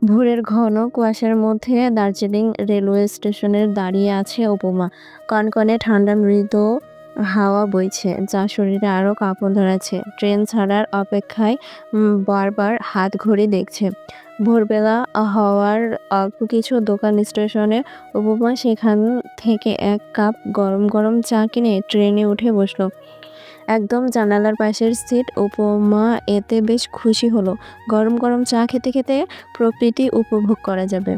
ভোরের ঘন কুয়াশার মধ্যে দার্জিলিং রেলওয়ে স্টেশনের দাঁড়িয়ে আছে উপমা। কনকনে ঠান্ডা মৃদু হাওয়া বইছে, যা শরীরে আরো কাঁপন ধরাচ্ছে। ট্রেন ছাড়ার অপেক্ষায় বারবার হাত ঘড়ি দেখছে। ভোরবেলা হওয়ার অল্প কিছু দোকান স্টেশনে। উপমা সেখান থেকে এক কাপ গরম গরম চা কিনে ট্রেনে উঠে বসলো। একদম জানালার পাশের সিট। উপমা এতে বেশ খুশি হলো। গরম গরম চা খেতে খেতে প্রকৃতি উপভোগ করা যাবে।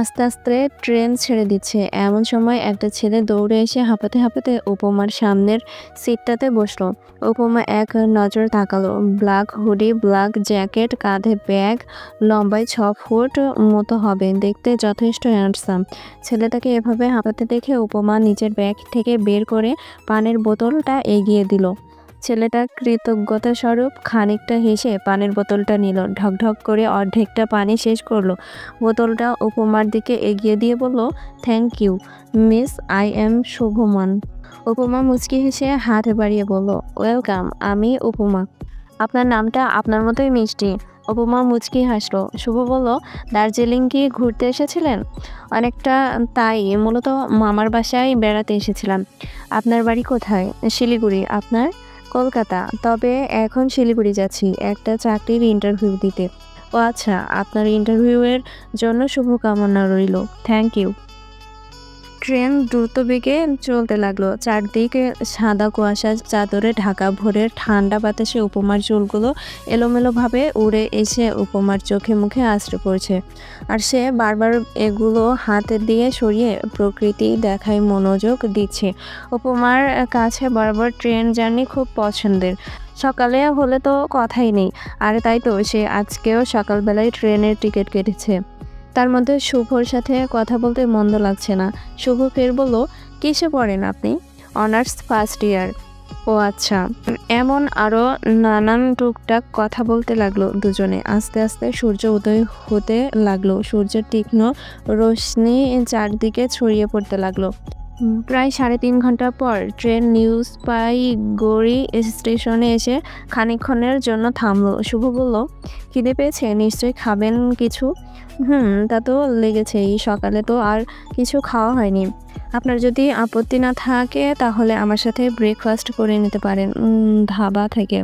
আস্তে আস্তে ট্রেন ছেড়ে দিচ্ছে, এমন সময় একটা ছেলে দৌড়ে এসে হাঁপাতে হাঁপাতে উপমার সামনের সিটটাতে বসলো। উপমা এক নজর তাকালো। ব্ল্যাক হুডি, ব্ল্যাক জ্যাকেট, কাঁধে ব্যাগ, লম্বায় 6 ফুট মতো হবে, দেখতে যথেষ্ট হ্যান্ডসাম। ছেলেটাকে এভাবে হাঁপাতে দেখে উপমা নিজের ব্যাগ থেকে বের করে পানির বোতলটা এগিয়ে দিল। ছেলেটা কৃতজ্ঞতা স্বরূপ খানিকটা হেসে পানির বোতলটা নিল, ঢকঢক করে অর্ধেকটা পানি শেষ করলো। বোতলটা উপমার দিকে এগিয়ে দিয়ে বলল, thank you miss, I am Shubman. Upama মুচকি হেসে হাত বাড়িয়ে বলল, ওয়েলকাম, আমি উপমা। আপনার নামটা আপনার মতোই মিষ্টি। উপমা মুচকি হাসলো। শুভ বলল, দার্জিলিং কি ঘুরতে এসেছিলেন? অনেকটা তাই, মূলত মামার বাসায় বেড়াতে এসেছিলাম। আপনার বাড়ি কোথায়? শিলিগুড়ি। আপনার? কলকাতা। তবে এখন শিলিগুড়ি যাচ্ছি একটা চাকরির ইন্টারভিউ দিতে। ও আচ্ছা, আপনার ইন্টারভিউয়ের জন্য শুভকামনা রইল। Thank you. ট্রেন দ্রুতবেগে চলতে লাগলো। চারদিকে সাদা কুয়াশার চাদরে ঢাকা। ভোরের ঠান্ডা বাতাসে উপমার চুলগুলো এলোমেলোভাবে উড়ে এসে উপমার চোখে মুখে আছড়ে পড়ছে। আর সে বারবার এগুলো হাতে দিয়ে সরিয়ে প্রকৃতি দেখায় মনোযোগ দিচ্ছে। উপমার কাছে বারবার ট্রেন জার্নি খুব পছন্দের। সকালে হলে তো কথাই নেই। আর তাই তো সে আজকেও সকালবেলায় ট্রেনের টিকিট কেটেছে। তার মধ্যে শুভর সাথে কথা বলতে মন্দ লাগছে না। শুভ ফের বলল, কিসে পড়েন আপনি? Honours first year. ও আচ্ছা। এমন আরও নানান টুকটাক কথা বলতে লাগলো দুজনে। আস্তে আস্তে সূর্য উদয় হতে লাগলো। সূর্যের তীক্ষ্ণ রোশনি চারদিকে ছড়িয়ে পড়তে লাগলো। প্রায় 3.5 ঘন্টা পর ট্রেন নিউজপাইগুড়ি স্টেশনে এসে খানিকক্ষণের জন্য থামলো। শুভ বলল, খিদে পেয়েছে? নিশ্চয়ই খাবেন কিছু। তা তো লেগেছেই, সকালে তো আর কিছু খাওয়া হয়নি। আপনার যদি আপত্তি না থাকে তাহলে আমার সাথে ব্রেকফাস্ট করে নিতে পারেন ধাবা থেকে।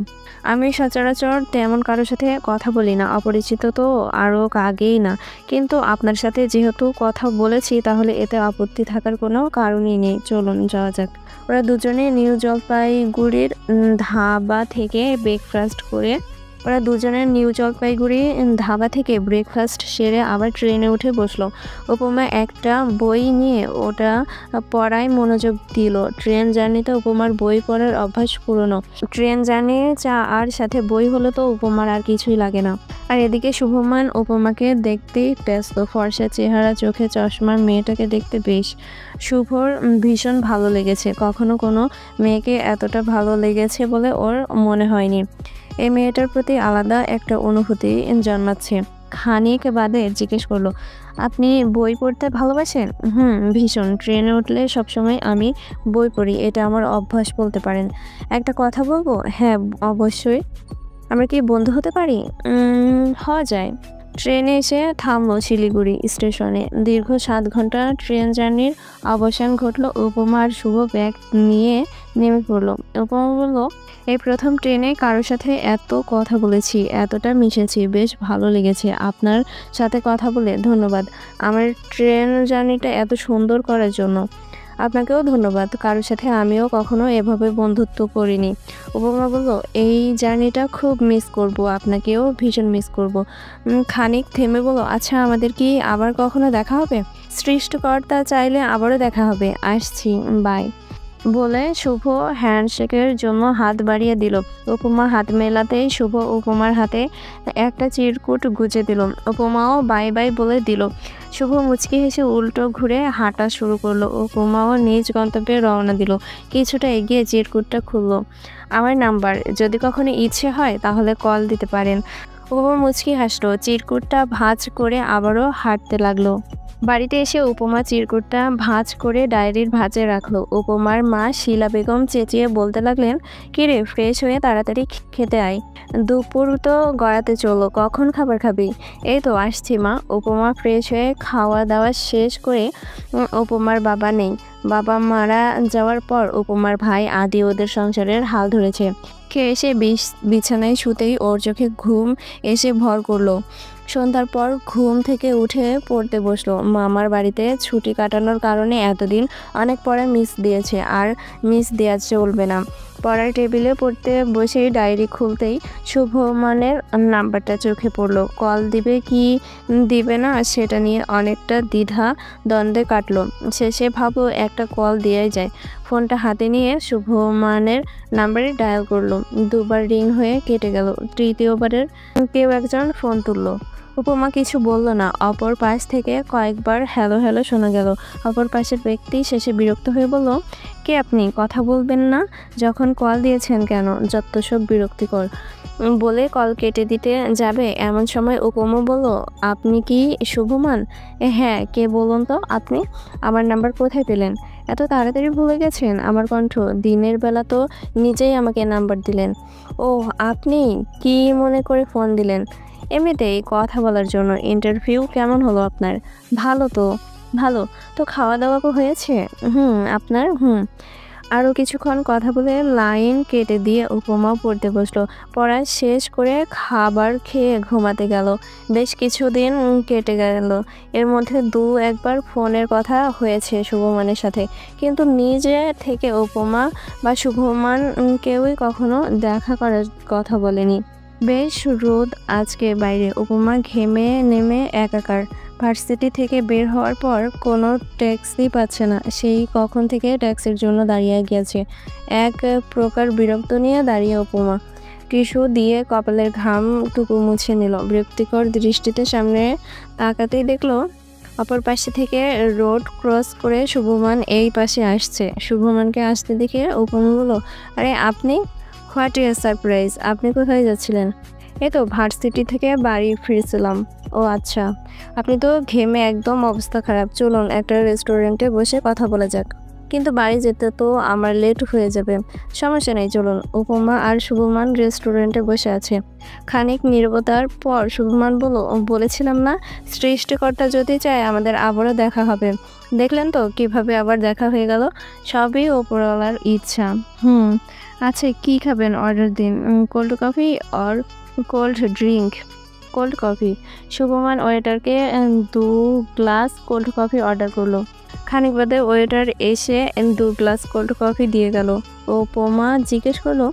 আমি সচরাচর তেমন কারোর সাথে কথা বলি না, অপরিচিত তো আরও আগেই না। কিন্তু আপনার সাথে যেহেতু কথা বলেছি, তাহলে এতে আপত্তি থাকার কোনো কারণই নেই। চলুন যাওয়া যাক। ওরা দুজনে নিউ জলপাইগুড়ির ধাবা থেকে ব্রেকফাস্ট সেরে আবার ট্রেনে উঠে বসলো। উপমা একটা বই নিয়ে ওটা পড়ায় মনোযোগ দিল। ট্রেন জার্নিতে উপমার বই পড়ার অভ্যাস পুরনো। ট্রেন জার্নি, চা আর সাথে বই হলে তো উপমার আর কিছুই লাগে না। আর এদিকে শুভমান উপমাকে দেখতেই ব্যস্ত। ফর্সা চেহারা, চোখে চশমার মেয়েটাকে দেখতে বেশ। শুভর ভীষণ ভালো লেগেছে। কখনো কোনো মেয়েকে এতটা ভালো লেগেছে বলে ওর মনে হয়নি। এই মেয়েটার প্রতি আলাদা একটা অনুভূতি জন্মাচ্ছে। খানিক বাদে জিজ্ঞেস করলো, আপনি বই পড়তে ভালোবাসেন? ভীষণ। ট্রেনে উঠলে সবসময় আমি বই পড়ি, এটা আমার অভ্যাস বলতে পারেন। একটা কথা বলবো? হ্যাঁ অবশ্যই। আমরা কি বন্ধু হতে পারি? হওয়া যায়। ট্রেনে এসে থামলো শিলিগুড়ি স্টেশনে। দীর্ঘ 7 ঘন্টা ট্রেন জার্নির অবসান ঘটলো। উপমা আর শুভ ব্যাগ নিয়ে নেমে পড়লো। উপমা বলল, এই প্রথম ট্রেনে কারোর সাথে এত কথা বলেছি, এতটা মিশেছি, বেশ ভালো লেগেছে। আপনার সাথে কথা বলে ধন্যবাদ আমার ট্রেন জার্নিটা এত সুন্দর করার জন্য। আপনাকেও ধন্যবাদ। কারোর সাথে আমিও কখনো এভাবে বন্ধুত্ব করিনি। উপমা বলল, এই জার্নিটা খুব মিস করব, আপনাকেও ভীষণ মিস করব। খানিক থেমে বলল, আচ্ছা আমাদের কি আবার কখনো দেখা হবে? সৃষ্টিকর্তা চাইলে আবারও দেখা হবে। আসছি, বাই বলে শুভ হ্যান্ডশেকের জন্য হাত বাড়িয়ে দিল। উপমা হাত মেলাতেই শুভ উপমার হাতে একটা চিরকুট গুজে দিল। উপমাও বাই বাই বলে দিল। শুভ মুচকি হেসে উল্টো ঘুরে হাঁটা শুরু করলো। উপমাও নিজ গন্তব্যে রওনা দিল। কিছুটা এগিয়ে চিরকুটটা খুলল। আমার নাম্বার, যদি কখনো ইচ্ছে হয় তাহলে কল দিতে পারেন। উপমা মুচকি হাসলো, চিরকুটটা ভাঁজ করে আবারও হাঁটতে লাগলো। বাড়িতে এসে উপমা চিরকুটটা ভাঁজ করে ডায়েরির ভাঁজে রাখলো। উপমার মা শিলা বেগম চেঁচিয়ে বলতে লাগলেন, কিরে ফ্রেশ হয়ে তাড়াতাড়ি খেতে আয়, দুপুর তো গড়াতে চললো, কখন খাবার খাবি? এই তো আসছি মা। উপমা ফ্রেশ হয়ে খাওয়া দাওয়া শেষ করে উপমার বাবা নেই, বাবা মারা যাওয়ার পর উপমার ভাই আদি ওদের সংসারের হাল ধরেছে। খেয়ে এসে বিছানায় শুতেই ওর চোখে ঘুম এসে ভর করলো। সন্ধ্যার পর ঘুম থেকে উঠে পড়তে বসলো। মামার বাড়িতে ছুটি কাটানোর কারণে এতদিন অনেক পড়া মিস দিয়েছে, আর মিস দেওয়া চলবে না। পড়ার টেবিলে পড়তে বসেই ডায়েরি খুলতেই শুভমানের নাম্বারটা চোখে পড়লো। কল দিবে কি দিবে না সেটা নিয়ে অনেকটা দ্বিধা দ্বন্দ্বে কাটলো। শেষে ভাবলো একটা কল দেওয়াই যায়। ফোনটা হাতে নিয়ে শুভমানের নাম্বারে ডায়াল করলো। দুবার রিং হয়ে কেটে গেল। তৃতীয়বারের কেউ একজন ফোন তুললো। উপমা কিছু বলল না। অপর পাশ থেকে কয়েকবার হ্যালো হ্যালো শোনা গেল। অপর পাশের ব্যক্তি শেষে বিরক্ত হয়ে বলল, কে আপনি? কথা বলবেন না? যখন কল দিয়েছেন কেন? যত সব বিরক্তিকর। বলে কল কেটে দিতে যাবে এমন সময় উপমা বলল, আপনি কি শুভমান? হ্যাঁ, কে বলুন তো আপনি? আমার নাম্বার কোথায় পেলেন? এত তাড়াতাড়ি ভুলে গেছেন আমার কণ্ঠ? দিনের বেলা তো নিজেই আমাকে নাম্বার দিলেন। ও আপনি? কি মনে করে ফোন দিলেন? এমনিতেই কথা বলার জন্য। ইন্টারভিউ কেমন হলো আপনার? ভালো তো। ভালো তো খাওয়া দাওয়া হয়েছে? আপনার? আরও কিছুক্ষণ কথা বলে লাইন কেটে দিয়ে উপমা পড়তে বসলো। পড়া শেষ করে খাবার খেয়ে ঘুমাতে গেল। বেশ কিছুদিন কেটে গেল। এর মধ্যে একবার ফোনের কথা হয়েছে শুভমানের সাথে, কিন্তু নিজে থেকে উপমা বা শুভমান কেউই কখনো দেখা করার কথা বলেনি। বেশ রোদ আজকে বাইরে। উপমা ঘেমে নেমে একাকার। ভার্সিটি থেকে বের হওয়ার পর কোনো ট্যাক্সি পাচ্ছে না। সেই কখন থেকে ট্যাক্সির জন্য দাঁড়িয়ে গেছে। এক প্রকার বিরক্ত নিয়ে দাঁড়িয়ে উপমা টিস্যু দিয়ে কপালের ঘামটুকু মুছে নিল। বিরক্তিকর দৃষ্টিতে সামনে তাকাতেই দেখলো অপর পাশে থেকে রোড ক্রস করে শুভমান এই পাশে আসছে। শুভমানকে আসতে দেখে উপমা বলল, আরে আপনি? What a surprise! আপনি কোথায় যাচ্ছিলেন? এই তো ভার্সিটি থেকে বাড়ি ফিরছিলাম। ও আচ্ছা, আপনি তো ঘেমে একদম অবস্থা খারাপ। চলুন একটা রেস্টুরেন্টে বসে কথা বলা যাক। কিন্তু বাড়ি যেতে তো আমার লেট হয়ে যাবে। সমস্যা নেই, চলুন। উপমা আর শুভমান রেস্টুরেন্টে বসে আছে। খানিক নীরবতার পর শুভমান বলেছিলাম না, সৃষ্টিকর্তা যদি চায় আমাদের আবারও দেখা হবে। দেখলেন তো কিভাবে আবার দেখা হয়ে গেল? সবই ওপরওয়ালার ইচ্ছা। আচ্ছা, কি খাবেন? অর্ডার দিন। Cold coffee or cold drink? Cold coffee. Shubhman ওয়েটারকে 2 গ্লাস কোল্ড কফি অর্ডার করলো। খানিক বাদে ওয়েটার এসে 2 গ্লাস কোল্ড কফি দিয়ে গেল। উপমা জিজ্ঞেস করলো,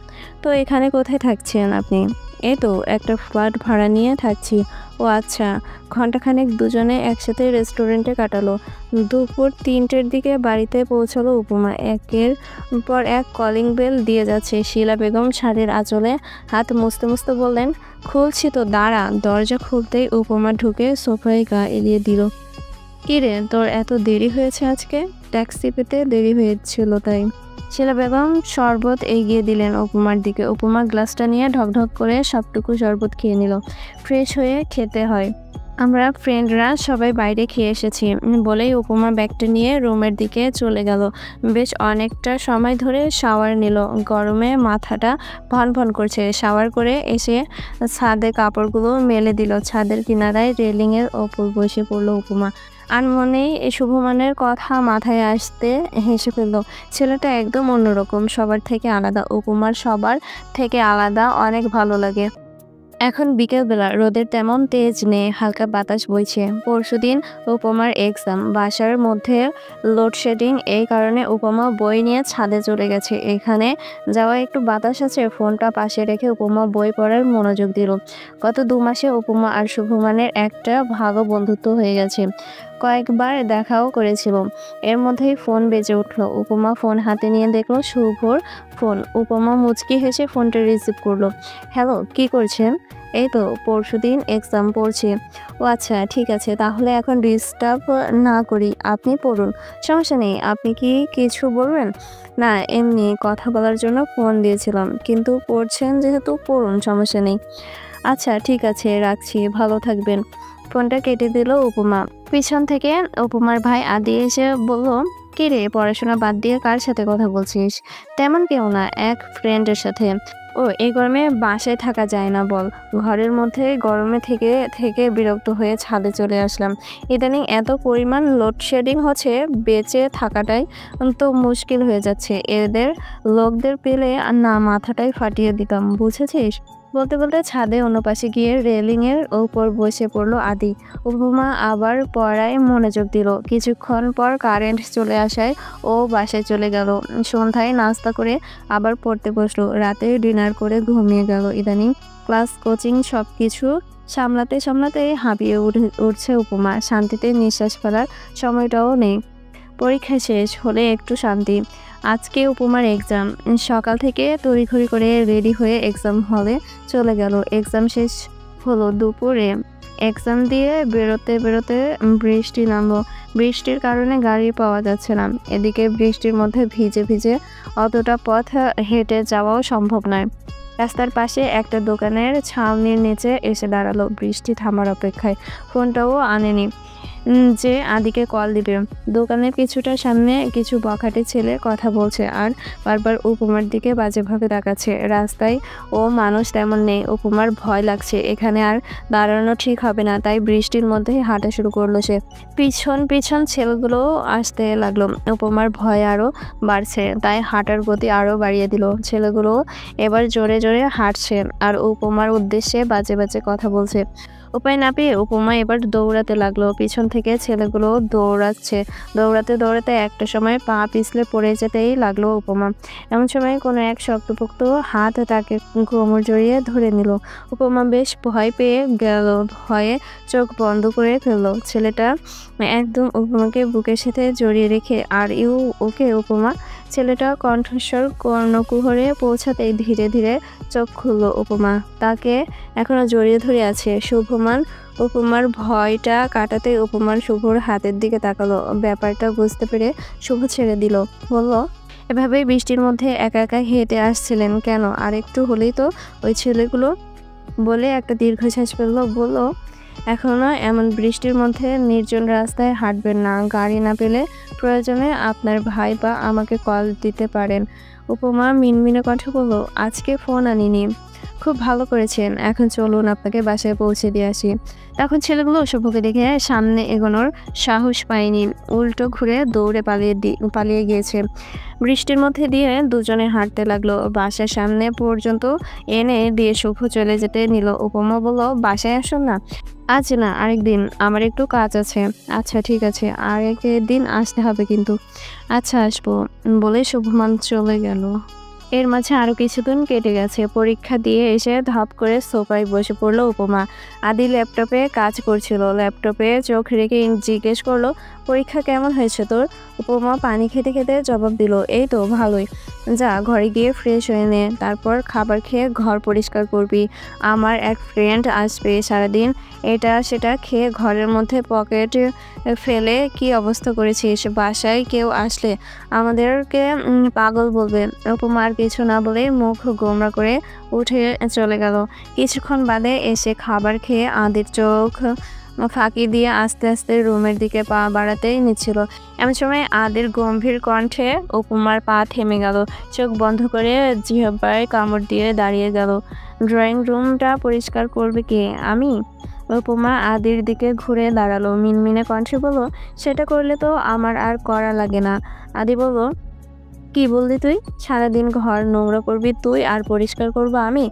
তো এখানে কোথায় থাকছেন আপনি? এই তো একটা ফ্ল্যাট ভাড়া নিয়ে থাকছি। ও আচ্ছা। ঘন্টাখানেক দুজনে একসাথে রেস্টুরেন্টে কাটালো। দুপুর 3টের দিকে বাড়িতে পৌঁছালো উপমা। একের পর এক কলিং বেল দিয়ে যাচ্ছে। শিলা বেগম শাড়ির আঁচলে হাত মুছতে মুছতে বললেন, খুলছি তো, দাঁড়া। দরজা খুলতেই উপমা ঢুকে সোফায় গা এলিয়ে দিল। কিরে, তোর এত দেরি হয়েছে আজকে? ট্যাক্সি পেতে দেরি হয়েছিল তাই। শিলা বেগম শরবত এগিয়ে দিলেন উপমার দিকে। উপমা গ্লাসটা নিয়ে ঢকঢক করে সবটুকু শরবত খেয়ে নিল। ফ্রেশ হয়ে খেতে হয়। আমরা ফ্রেন্ডরা সবাই বাইরে খেয়ে এসেছি বলেই উপমা ব্যাগটা নিয়ে রুমের দিকে চলে গেল। বেশ অনেকটা সময় ধরে শাওয়ার নিল। গরমে মাথাটা ভনভন করছে। শাওয়ার করে এসে ছাদে কাপড়গুলো মেলে দিল। ছাদের কিনারায় রেলিংয়ের ওপর বসে পড়ল উপমা। আনমনেই শুভমানের কথা মাথায় আসতে হেসে ফেলল। ছেলেটা একদম অন্যরকম, সবার থেকে আলাদা। উপমার সবার থেকে আলাদা অনেক ভালো লাগে। এখন বিকেলবেলা, রোদের তেমন তেজ নেই, হালকা বাতাস বইছে। পরশুদিন উপমার এক্সাম। বাসার মধ্যে লোডশেডিং, এই কারণে উপমা বই নিয়ে ছাদে চলে গেছে। এখানে যাওয়া একটু বাতাস আছে। ফোনটা পাশে রেখে উপমা বই পড়ার মনোযোগ দিল। গত 2 মাসে উপমা আর শুভমানের একটা ভালো বন্ধুত্ব হয়ে গেছে। কয়েকবার দেখাও করেছিল। এর মধ্যেই ফোন বেজে উঠল। উপমা ফোন হাতে নিয়ে দেখলো শুভর ফোন। উপমা মুচকি হেসে ফোনটা রিসিভ করলো। হ্যালো, কি করছেন? এই তো পরশুদিন এক্সাম পড়ছি। ও আচ্ছা, ঠিক আছে, তাহলে এখন ডিস্টার্ব না করি, আপনি পড়ুন। সমস্যা নেই। আপনি কি কিছু বলবেন? না, এমনি কথা বলার জন্য ফোন দিয়েছিলাম। কিন্তু পড়ছেন যেহেতু পড়ুন, সমস্যা নেই। আচ্ছা ঠিক আছে, রাখছি, ভালো থাকবেন। ফোনটা কেটে দিল উপমা। পিছন থেকে উপমার ভাই আদি এসে বলল, কি রে, পড়াশোনা বাদ দিয়ে কার সাথে কথা বলছিস? তেমন কেউ না, এক ফ্রেন্ডের সাথে। ও, এই গরমে বাসায় থাকা যায় না বল? ঘরের মধ্যে গরমে থেকে থেকে বিরক্ত হয়ে ছাদে চলে আসলাম। ইদানিং এত পরিমাণ লোডশেডিং হচ্ছে, বেঁচে থাকাটাই তো মুশকিল হয়ে যাচ্ছে। এদের লোকদের পেলে না মাথাটাই ফাটিয়ে দিতাম, বুঝেছিস? বলতে বলতে ছাদে অন্য পাশে গিয়ে রেলিং এর উপর বসে পড়লো আদি। উপমা আবার পড়ায় মনোযোগ দিল। কিছুক্ষণ পর কারেন্ট চলে আসায় ও বাসায় চলে গেল। সন্ধ্যায় নাস্তা করে আবার পড়তে বসলো। রাতে ডিনার করে ঘুমিয়ে গেল। ইদানিং ক্লাস, কোচিং সবকিছু সামলাতে সামলাতে হাঁপিয়ে উঠছে উপমা। শান্তিতে নিঃশ্বাস ফেলার সময়টাও নেই। পরীক্ষা শেষ হলে একটু শান্তি। আজকে উপমার এক্সাম। সকাল থেকে তড়িঘড়ি করে রেডি হয়ে এক্সাম হলে চলে গেল। এক্সাম শেষ হলো দুপুরে। এক্সাম দিয়ে বেরোতে বেরোতে বৃষ্টি নামলো। বৃষ্টির কারণে গাড়ি পাওয়া যাচ্ছে না। এদিকে বৃষ্টির মধ্যে ভিজে ভিজে অতটা পথ হেঁটে যাওয়াও সম্ভব নয়। রাস্তার পাশে একটা দোকানের ছাউনির নিচে এসে দাঁড়ালো, বৃষ্টি থামার অপেক্ষায়। ফোনটাও আনেনি যে আদিকে কল দিবে। দোকানের কিছুটা সামনে কিছু বখাটে ছেলে কথা বলছে আর বারবার উপমার দিকে বাজেভাবে তাকাচ্ছে। রাস্তায় ও মানুষ তেমন নেই। উপমার ভয় লাগছে, এখানে আর দাঁড়ানো ঠিক হবে না, তাই বৃষ্টির মধ্যেই হাঁটা শুরু করলো সে। পিছন পিছন ছেলেগুলো আসতে লাগলো। উপমার ভয় আরো বাড়ছে, তাই হাঁটার গতি আরো বাড়িয়ে দিল। ছেলেগুলো এবার জোরে জোরে হাঁটছে আর উপমার উদ্দেশ্যে বাজে বাজে কথা বলছে। উপায় না পেয়ে উপমা এবার দৌড়াতে লাগলো। পিছন থেকে ছেলেগুলো দৌড়াচ্ছে। দৌড়াতে দৌড়াতে একটা সময় পা পিছলে পড়ে যেতেই লাগলো উপমা। এমন সময় কোনো এক শক্তপোক্ত হাত তাকে কোমর জড়িয়ে ধরে নিল। উপমা বেশ ভয় পেয়ে গেল। ভয়ে চোখ বন্ধ করে ফেললো। ছেলেটা একদম উপমাকে বুকের সাথে জড়িয়ে রেখে, আর ওকে উপমা। ছেলেটা কণ্ঠস্বর কর্ণকুহরে পৌঁছাতেই ধীরে ধীরে চোখ খুলল উপমা। তাকে এখনো জড়িয়ে ধরে আছে শুভমান। উপমার ভয়টা কাটাতে উপমার শুভর হাতের দিকে তাকালো। ব্যাপারটা বুঝতে পেরে শুভ ছেড়ে দিল। বলল, এভাবেই বৃষ্টির মধ্যে একা একা হেঁটে আসছিলেন কেন? আর একটু হলেই তো ওই ছেলেগুলো। বলে একটা দীর্ঘশ্বাস ফেললো। বলল, এখনো এমন বৃষ্টির মধ্যে নির্জন রাস্তায় হাঁটবেন না। গাড়ি না পেলে প্রয়োজনে আপনার ভাই বা আমাকে কল দিতে পারেন। উপমা মিনমিনে কণ্ঠে বলল, আজকে ফোন আনিনি। খুব ভালো করেছেন, এখন চলুন আপনাকে বাসায় পৌঁছে দিয়ে আসি। তখন ছেলেগুলো শুভকে দেখে সামনে এগোনোর সাহস পায়নি, উল্টো ঘুরে দৌড়ে পালিয়ে গিয়েছে। বৃষ্টির মধ্যে দিয়ে দুজনে হাঁটতে লাগলো। বাসার সামনে পর্যন্ত এনে দিয়ে শুভ চলে যেতে নিল। উপমা বলল, বাসায় আসুন না। আজ না, আরেকদিন, আমার একটু কাজ আছে। আচ্ছা ঠিক আছে, আরেকদিন আসতে হবে কিন্তু। আচ্ছা আসবো, বলে শুভমান চলে গেল। এর মাঝে আরো কিছুদিন কেটে গেছে। পরীক্ষা দিয়ে এসে ধপ করে সোফায় বসে পড়লো উপমা। আদি ল্যাপটপে কাজ করছিল। ল্যাপটপে চোখ রেখে জিজ্ঞেস করলো, পরীক্ষা কেমন হয়েছে তোর? উপমা পানি খেতে খেতে জবাব দিল, এই তো ভালোই। যা, ঘরে গিয়ে ফ্রেশ হয়ে নে, তারপর খাবার খেয়ে ঘর পরিষ্কার করবি। আমার এক ফ্রেন্ড আসবে, সারাদিন এটা সেটা খেয়ে ঘরের মধ্যে পকেট ফেলে কি অবস্থা করেছিস। বাসায় কেউ আসলে আমাদেরকে পাগল বলবে। উপমার কিছু না বলে মুখ গোমরা করে উঠে চলে গেল। কিছুক্ষণ বাদে এসে খাবার খেয়ে আদির চোখ ফাঁকি দিয়ে আস্তে আস্তে রুমের দিকে পা বাড়াতেই নিচ্ছিল। এমন সময় আদির গম্ভীর কণ্ঠে উপমার পা থেমে গেল। চোখ বন্ধ করে জিহ্বায় কামড় দিয়ে দাঁড়িয়ে গেল। ড্রয়িং রুমটা পরিষ্কার করবে কে? আমি? উপমা আদির দিকে ঘুরে দাঁড়ালো। মিনমিনে কণ্ঠে বলল, সেটা করলে তো আমার আর করা লাগে না। আদি বলল, কি বললি তুই? সারাদিন ঘর নোংরা করবি তুই আর পরিষ্কার করবো আমি?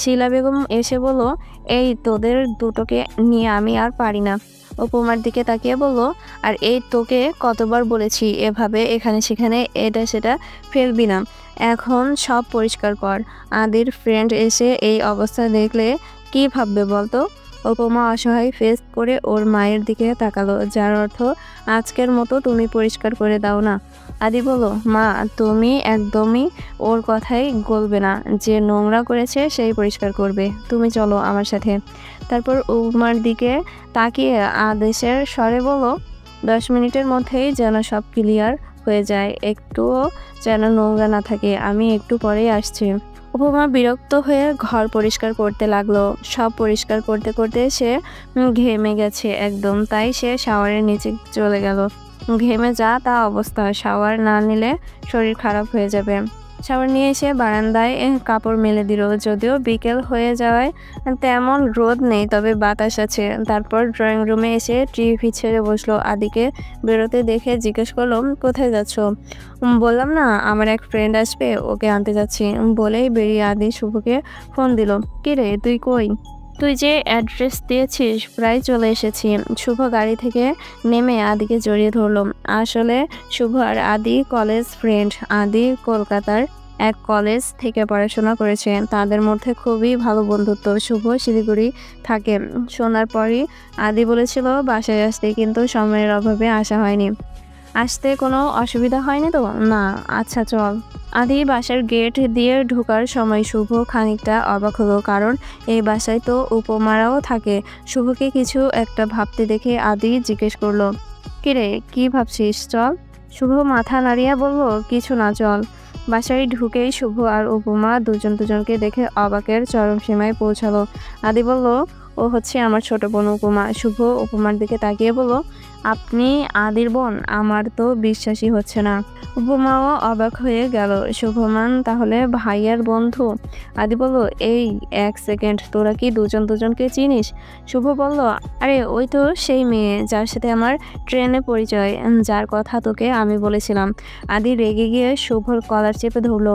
শিলা বেগম এসে বলল, এই তোদের দুটোকে নিয়ে আমি আর পারি না। উপমার দিকে তাকিয়ে বলল, আর এই তোকে কতবার বলেছি এভাবে এখানে সেখানে এটা সেটা ফেলবি না, এখন সব পরিষ্কার কর। আদির ফ্রেন্ড এসে এই অবস্থা দেখলে কি ভাববে বলতো? উপমা অসহায় ফেস করে ওর মায়ের দিকে তাকালো, যার অর্থ আজকের মতো তুমি পরিষ্কার করে দাও না। আদি বলল, মা তুমি একদমই ওর কথাই গলবে না, যে নোংরা করেছে সেই পরিষ্কার করবে। তুমি চলো আমার সাথে। তারপর উপমার দিকে তাকিয়ে আদেশের স্বরে বলল, 10 মিনিটের মধ্যেই যেন সব ক্লিয়ার হয়ে যায়, একটুও যেন নোংরা না থাকে। আমি একটু পরেই আসছি। উপমা বিরক্ত হয়ে ঘর পরিষ্কার করতে লাগলো। সব পরিষ্কার করতে করতে সে ঘেমে গেছে একদম, তাই সে শাওয়ারের নিচে চলে গেল। ঘেমে যা তা অবস্থা, শাওয়ার না নিলে শরীর খারাপ হয়ে যাবে। শাওয়ার নিয়ে এসে বারান্দায় কাপড় মেলে দিল। যদিও বিকেল হয়ে যাওয়ায় তেমন রোদ নেই, তবে বাতাস আছে। তারপর ড্রয়িং রুমে এসে টিভি ছেড়ে বসলো। আদিকে বেরোতে দেখে জিজ্ঞেস করলো, কোথায় যাচ্ছ? বললাম না আমার এক ফ্রেন্ড আসবে, ওকে আনতে যাচ্ছি বলেই বেরিয়ে আদি শুভকে ফোন দিল। কিরে তুই কই? তুই যে অ্যাড্রেস দিয়েছিস প্রায় চলে এসেছি। শুভ গাড়ি থেকে নেমে আদিকে জড়িয়ে ধরল। আসলে শুভ আর আদি কলেজ ফ্রেন্ড। আদি কলকাতার এক কলেজ থেকে পড়াশোনা করেছে, তাদের মধ্যে খুবই ভালো বন্ধুত্ব। শুভ শিলিগুড়ি থাকে। শোনার পরই আদি বলেছিল বাসায় আসতে, কিন্তু সময়ের অভাবে আসা হয়নি। আসতে কোনো অসুবিধা হয়নি তো? না। আচ্ছা চল। আদি বাসার গেট দিয়ে ঢোকার সময় শুভ খানিকটা অবাক হলো, কারণ এই বাসায় তো উপমারাও থাকে। শুভকে কিছু একটা ভাবতে দেখে আদি জিজ্ঞেস করলো, কিরে কি ভাবছিস? চল। শুভ মাথা নাড়িয়ে বলল, কিছু না, চল। বাসায় ঢুকেই শুভ আর উপমা দুজন দুজনকে দেখে অবাকের চরম সীমায় পৌঁছালো। আদি বলল, ও হচ্ছে আমার ছোট বোন উপমা। শুভ উপমার দিকে তাকিয়ে বলল, আপনি আদির বোন? আমার তো বিশ্বাসই হচ্ছে না। উপমাও অবাক হয়ে গেল। শুভমান তাহলে ভাইয়ার বন্ধু? আদি বলল, এই এক সেকেন্ড, তোরা কি দুজন দুজনকে চিনিস? শুভ বলল, আরে ওই তো সেই মেয়ে যার সাথে আমার ট্রেনে পরিচয়, যার কথা তোকে আমি বলেছিলাম। আদি রেগে গিয়ে শুভর কলার চেপে ধরলো।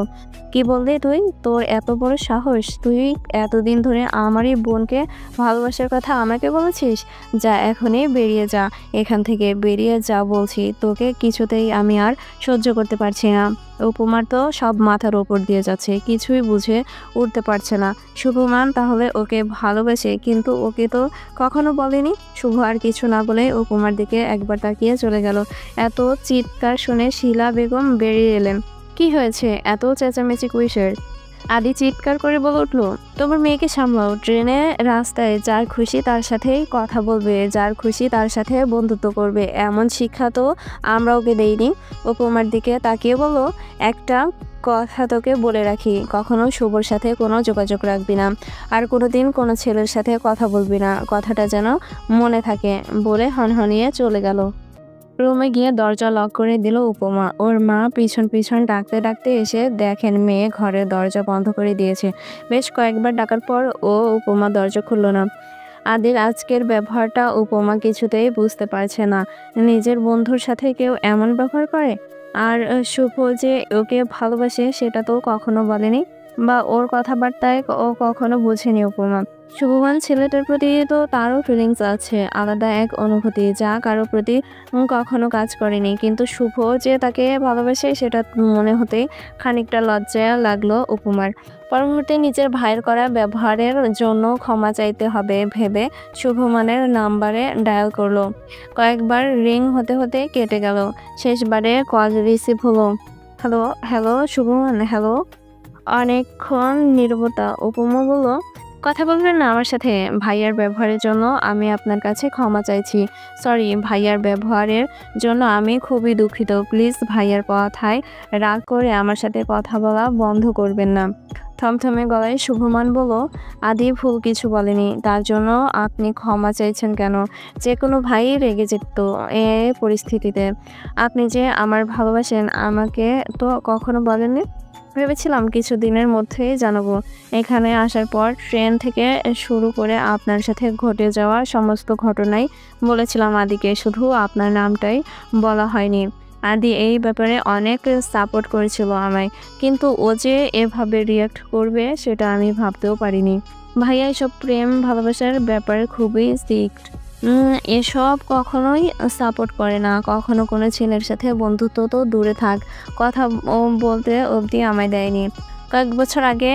কি বললি তুই? তোর এত বড় সাহস? তুই এতদিন ধরে আমারই বোনকে ভালোবাসার কথা আমাকে বলেছিস? যা, এখনই বেরিয়ে যা এখান থেকে, বেরিয়ে যা বলছি। তোকে কিছুতেই আমি আর সহ্য করতে পারছি না। উপমার তো সব মাথার ওপর দিয়ে যাচ্ছে, কিছুই বুঝে উঠতে পারছে না। শুভমান তাহলে ওকে ভালোবাসে, কিন্তু ওকে তো কখনো বলেনি। শুভ আর কিছু না বলে উপমার দিকে একবার তাকিয়ে চলে গেল। এত চিৎকার শুনে শিলা বেগম বেরিয়ে এলেন। কি হয়েছে? এত চেঁচামেচি কিসের? আদি চিৎকার করে বলে উঠলো, তোমার মেয়েকে সামলাও। ট্রেনে রাস্তায় যার খুশি তার সাথেই কথা বলবে, যার খুশি তার সাথে বন্ধুত্ব করবে, এমন শিক্ষা তো আমরা ওকে দেইনি। উপমার দিকে তাকিয়ে বলল, একটা কথা তোকে বলে রাখি, কখনো শুভর সাথে কোনো যোগাযোগ রাখবি না, আর কোনোদিন কোনো ছেলের সাথে কথা বলবি না, কথাটা যেন মনে থাকে। বলে হনহনিয়ে চলে গেল। রুমে গিয়ে দরজা লক করে দিল উপমা। ওর মা পিছন পিছন ডাকতে ডাকতে এসে দেখেন মেয়ে ঘরের দরজা বন্ধ করে দিয়েছে। বেশ কয়েকবার ডাকার পর উপমা দরজা খুলল না। আদির আজকের ব্যবহারটা উপমা কিছুতেই বুঝতে পারছে না। নিজের বন্ধুর সাথে কেউ এমন ব্যবহার করে? আর শুভ যে ওকে ভালোবাসে সেটা তো কখনো বলেনি, বা ওর কথাবার্তায় ও কখনো বোঝেনি উপমা। শুভমান ছেলেটার প্রতি তো তারও ফিলিংস আছে, আলাদা এক অনুভূতি যা কারো প্রতি কখনো কাজ করেনি। কিন্তু শুভ যে তাকে ভালোবাসে সেটা মনে হতেই খানিকটা লজ্জা লাগলো উপমার। পর মুহূর্তে নিজের ভাইয়ের করা ব্যবহারের জন্য ক্ষমা চাইতে হবে ভেবে শুভমানের নাম্বারে ডায়াল করলো। কয়েকবার রিং হতে হতে কেটে গেল। শেষবারে কল রিসিভ হলো। Hello hello Shubman, hello. অনেকক্ষণ নীরবতা। উপমা বলল, কথা বলবেন না আমার সাথে? ভাইয়ার ব্যবহারের জন্য আমি আপনার কাছে ক্ষমা চাইছি। সরি, ভাইয়ার ব্যবহারের জন্য আমি খুবই দুঃখিত। প্লিজ ভাইয়ার কথায় রাগ করে আমার সাথে কথা বলা বন্ধ করবেন না। থমথমে গলায় শুভমান বলল, আদি ভুল কিছু বলেনি, তার জন্য আপনি ক্ষমা চাইছেন কেন? যে কোনো ভাই রেগে যেত এ পরিস্থিতিতে। আপনি যে আমার ভালোবাসেন আমাকে তো কখনো বলেননি। ভেবেছিলাম কিছুদিনের মধ্যেই জানাবো। এখানে আসার পর ট্রেন থেকে শুরু করে আপনার সাথে ঘটে যাওয়া সমস্ত ঘটনাই বলেছিলাম আদিকে, শুধু আপনার নামটাই বলা হয়নি। আদি এই ব্যাপারে অনেক সাপোর্ট করেছিল আমায়, কিন্তু ও যে এভাবে রিয়াক্ট করবে সেটা আমি ভাবতেও পারিনি। ভাইয়া এসব প্রেম ভালোবাসার ব্যাপারে খুবই স্ট্রিক্ট। এসব কখনোই সাপোর্ট করে না। কখনো কোনো ছেলের সাথে বন্ধুত্ব তো দূরে থাক, কথা বলতে অবধি আমায় দেয়নি। কয়েক বছর আগে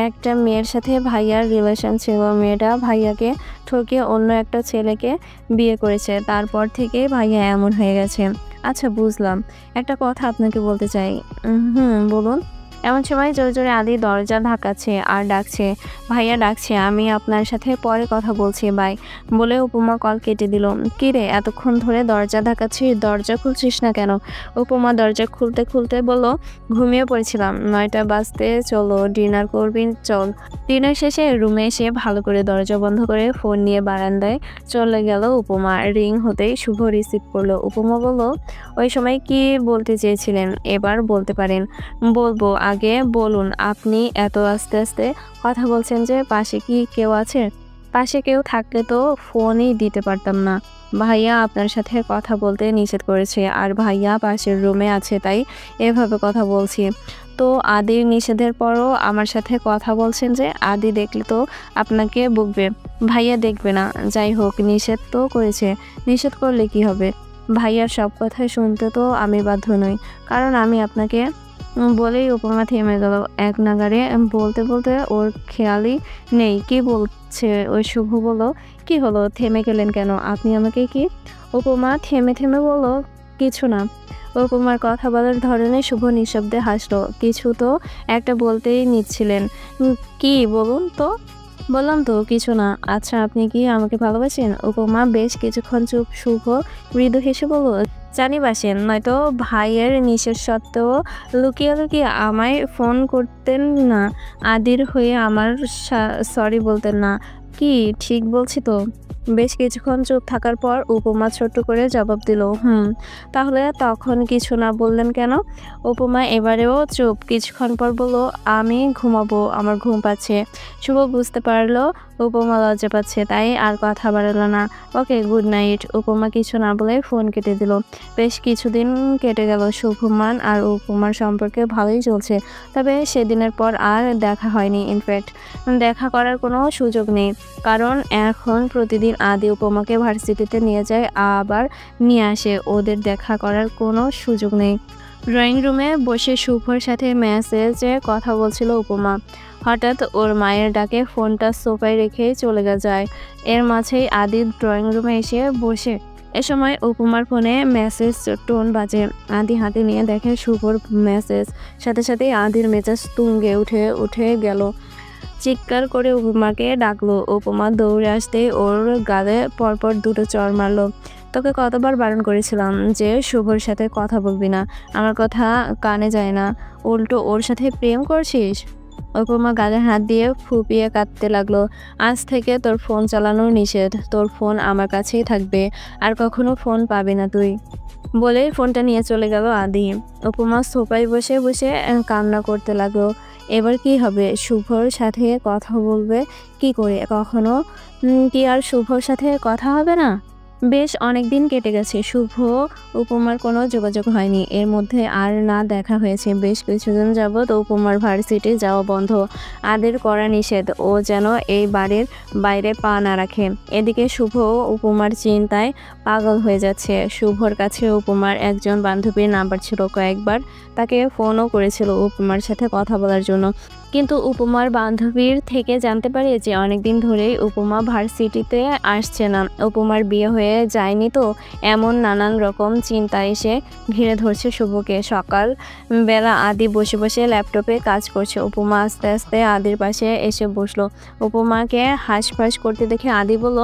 একটা মেয়ের সাথে ভাইয়ার রিলেশন ছিল। মেয়েটা ভাইয়াকে ঠকিয়ে অন্য একটা ছেলেকে বিয়ে করেছে। তারপর থেকে ভাইয়া এমন হয়ে গেছে। আচ্ছা বুঝলাম। একটা কথা আপনাকে বলতে চাই। বলুন। এমন সময় জোরে জোরে আদি দরজা ধাক্কাচ্ছে আর ডাকছে, ভাইয়া ডাকছে, আমি আপনার সাথে পরে কথা বলছি, বাই বলে উপমা কল কেটে দিল। কিরে এতক্ষণ ধরে দরজা ধাক্কাচ্ছিস, দরজা খুলছিস না কেন? উপমা দরজা খুলতে খুলতে বলল, ঘুমিয়ে পড়েছিলাম, 9টা বাজতে চলো, ডিনার করবি চল। ডিনার শেষে রুমে এসে ভালো করে দরজা বন্ধ করে ফোন নিয়ে বারান্দায় চলে গেল উপমা। রিং হতেই শুভ রিসিভ করলো। উপমা বলল, ওই সময় কি বলতে চেয়েছিলেন এবার বলতে পারেন। বলবো, আগে বলুন আপনি এত আস্তে আস্তে কথা বলছেন যে, পাশে কি কেউ আছে? পাশে কেউ থাকলে তো ফোনই দিতে পারতাম না। ভাইয়া আপনার সাথে কথা বলতে নিষেধ করেছে আর ভাইয়া পাশের রুমে আছে, তাই এভাবে কথা বলছি। তো আদির নিষেধের পরও আমার সাথে কথা বলছেন যে? আদি দেখলে তো আপনাকে বকবে। ভাইয়া দেখবে না। যাই হোক, নিষেধ তো করেছে, নিষেধ করলে কি হবে? ভাইয়ার সব কথা শুনতে তো আমি বাধ্য নই, কারণ আমি আপনাকে বলেই উপমা থেমে গেল এক নাগাড়ে। বলতে বলতে ওর খেয়ালই নেই কি বলছে। ওই শুভ বলল, কি হলো, থেমে গেলেন কেন? আপনি আমাকে কি? উপমা থেমে থেমে বলল, কিছু না। উপমার কথা বলার ধরনে শুভ নিঃশব্দে হাসলো। কিছু তো একটা বলতেই নিচ্ছিলেন, কি বলুন তো? বললাম তো কিছু না। আচ্ছা আপনি কি আমাকে ভালোবাসেন? উপমা বেশ কিছুক্ষণ চুপ। শুভ মৃদু হেসে বলল, জানি বাসেন, নয়তো ভাইয়ের নিষেধ সত্ত্বেও লুকিয়ে লুকিয়ে আমায় ফোন করতেন না, আদির হয়ে আমার সরি বলতেন না। কি ঠিক বলছি তো? বেশ কিছুক্ষণ চুপ থাকার পর উপমা ছোট্ট করে জবাব দিল, তাহলে তখন কিছু না বললেন কেন? উপমা এবারেও চুপ। কিছুক্ষণ পর বলল, আমি ঘুমাবো, আমার ঘুম পাচ্ছে। শুভ বুঝতে পারলো উপমা লজ্জা পাচ্ছে, তাই আর কথা বাড়ালো না। ওকে, গুড নাইট। উপমা কিছু না বলে ফোন কেটে দিল। বেশ কিছুদিন কেটে গেল। শুভমান আর উপমার সম্পর্কে ভালোই চলছে, তবে সেদিনের পর আর দেখা হয়নি। ইনফ্যাক্ট দেখা করার কোনো সুযোগ নেই, কারণ এখন প্রতিদিন আদি উপমাকে ভার্সিটিতে নিয়ে যায় আবার নিয়ে আসে। ওদের দেখা করার কোনো সুযোগ নেই। ড্রয়িং রুমে বসে শুভর সাথে মেসেজে কথা বলছিল উপমা। হঠাৎ ওর মায়ের ডাকে ফোনটা সোফায় রেখে চলে যায়। এর মাঝেই আদি ড্রয়িং রুমে এসে বসে। এ সময় উপমার ফোনে মেসেজ টোন বাজে। আদি হাতে নিয়ে দেখে শুভর মেসেজ। সাথে সাথেই আদির মেজাজ তুঙ্গে উঠে গেল। চিৎকার করে উপমাকে ডাকলো। উপমা দৌড়ে আসতেই ওর গালে পরপর দুটো চড় মারলো। তোকে কতবার বারণ করেছিলাম যে শুভর সাথে কথা বলবি না, আমার কথা কানে যায় না, উল্টো ওর সাথে প্রেম করছিস? উপমা গালে হাত দিয়ে ফুপিয়ে কাঁদতে লাগলো। আজ থেকে তোর ফোন চালানো নিষেধ, তোর ফোন আমার কাছেই থাকবে, আর কখনো ফোন পাবি না তুই। বলেই ফোনটা নিয়ে চলে গেল আদি। উপমা সোফায় বসে বসে কান্না করতে লাগলো। এবার কি হবে? শুভর সাথে কথা বলবে কি করে? কখনো কি আর শুভর সাথে কথা হবে না? বেশ অনেক দিন কেটে গেছে। শুভ উপমার কোনো যোগাযোগ হয়নি। এর মধ্যে আর না দেখা হয়েছে। বেশ কিছুদিন যাবৎ উপমার ভার্সিটি যাওয়া বন্ধ। আদের করা নিষেধ ও যেন এই বাড়ির বাইরে পা না রাখে। এদিকে শুভ উপমার চিন্তায় পাগল হয়ে যাচ্ছে। শুভর কাছে উপমার একজন বান্ধবীর নাম্বার ছিল। কয়েকবার তাকে ফোনও করেছিল উপমার সাথে কথা বলার জন্য, কিন্তু উপমার বান্ধবীর থেকে জানতে পারে যে অনেকদিন ধরেই উপমা ভার্সিটিতে আসছে না। উপমার বিয়ে হয়ে যায়নি তো, এমন নানান রকম চিন্তা এসে ঘিরে ধরছে শুভকে। সকাল বেলা আদি বসে বসে ল্যাপটপে কাজ করছে। উপমা আস্তে আস্তে আদির পাশে এসে বসলো। উপমাকে হাঁসফাঁস করতে দেখে আদি বলল,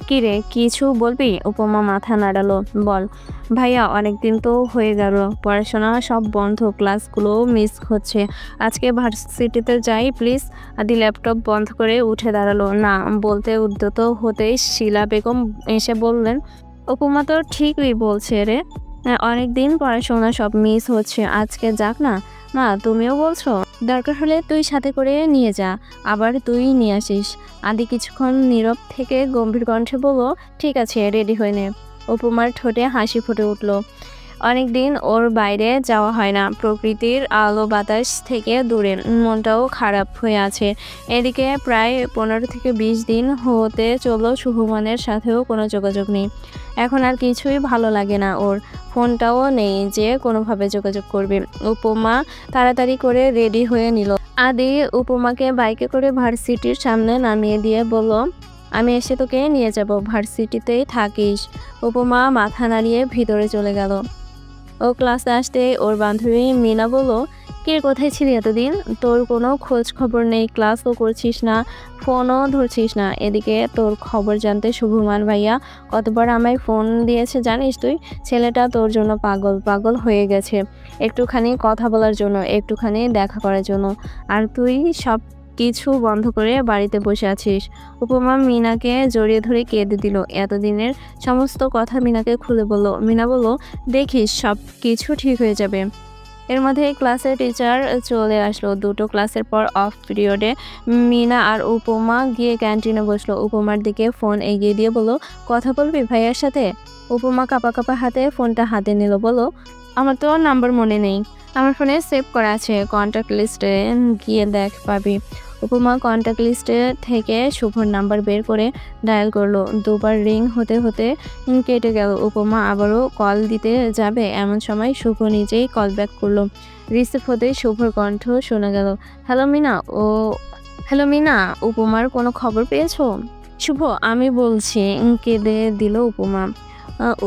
কিরে কিছু বলবি? উপমা মাথা নাড়ালো। বল ভাইয়া, অনেকদিন তো হয়ে গেল, পড়াশোনা সব বন্ধ, ক্লাসগুলোও মিস হচ্ছে, আজকে ভার্সিটিতে যাই প্লিজ। আদি ল্যাপটপ বন্ধ করে উঠে দাঁড়ালো। না বলতে উদ্যত হতেই শিলা বেগম এসে বললেন, উপমা তো ঠিকই বলছে রে, অনেকদিন পড়াশোনা সব মিস হচ্ছে, আজকে যাক না। না তুমিও বলছো? দরকার হলে তুই সাথে করে নিয়ে যা, আবার তুই নিয়ে আসিস। আদি কিছুক্ষণ নীরব থেকে গম্ভীর কণ্ঠে বলল, ঠিক আছে, রেডি হয়ে নে। উপমার ঠোঁটে হাসি ফুটে উঠল। অনেকদিন ওর বাইরে যাওয়া হয় না, প্রকৃতির আলো বাতাস থেকে দূরে, মনটাও খারাপ হয়ে আছে। এদিকে প্রায় 15 থেকে 20 দিন হতে চলল শুভমানের সাথেও কোনো যোগাযোগ নেই। এখন আর কিছুই ভালো লাগে না ওর, ফোনটাও নেই যে কোনোভাবে যোগাযোগ করবে। উপমা তাড়াতাড়ি করে রেডি হয়ে নিল। আদি উপমাকে বাইকে করে ভার্সিটির সামনে নামিয়ে দিয়ে বলল, আমি এসে তোকে নিয়ে যাব, ভার্সিটিতেই থাকিস। উপমা মাথা নাড়িয়ে ভিতরে চলে গেল। ও ক্লাসে আসতে ওর বান্ধবী মিনা বলল, কে কোথায় ছিলি এতদিন? তোর কোনো খোঁজ খবর নেই, ক্লাসও করছিস না, ফোনও ধরছিস না। এদিকে তোর খবর জানতে শুভমান ভাইয়া কতবার আমায় ফোন দিয়েছে জানিস তুই? ছেলেটা তোর জন্য পাগল পাগল হয়ে গেছে, একটুখানি কথা বলার জন্য, একটুখানি দেখা করার জন্য। আর তুই সব কিছু বন্ধ করে বাড়িতে বসে আছিস। উপমা মিনাকে জড়িয়ে ধরে কেঁদে দিল। এতদিনের সমস্ত কথা মিনাকে খুলে বলল। মিনা বলল, দেখিস সব কিছু ঠিক হয়ে যাবে। এর মধ্যে ক্লাসের টিচার চলে আসলো। দুটো ক্লাসের পর অফ পিরিয়ডে মিনা আর উপমা গিয়ে ক্যান্টিনে বসলো। উপমার দিকে ফোন এগিয়ে দিয়ে বলল, কথা বলবি ভাইয়ার সাথে? উপমা কাঁপা কাঁপা হাতে ফোনটা হাতে নিল। বলল, আমার তো নাম্বার মনে নেই। আমার ফোনে সেভ করা আছে, কন্ট্যাক্ট লিস্টে গিয়ে দেখ পাবি। উপমা কন্ট্যাক্ট লিস্টে থেকে শুভর নাম্বার বের করে ডায়াল করলো। দুবার রিং হতে হতে কেটে গেল। উপমা আবারও কল দিতে যাবে, এমন সময় শুভ নিজেই কল ব্যাক করলো। রিসিভ হতেই শুভর কণ্ঠ শোনা গেল। হ্যালো মিনা। হ্যালো মিনা, উপমার কোনো খবর পেয়েছো? শুভ, আমি বলছি, কেঁদে দিল উপমা।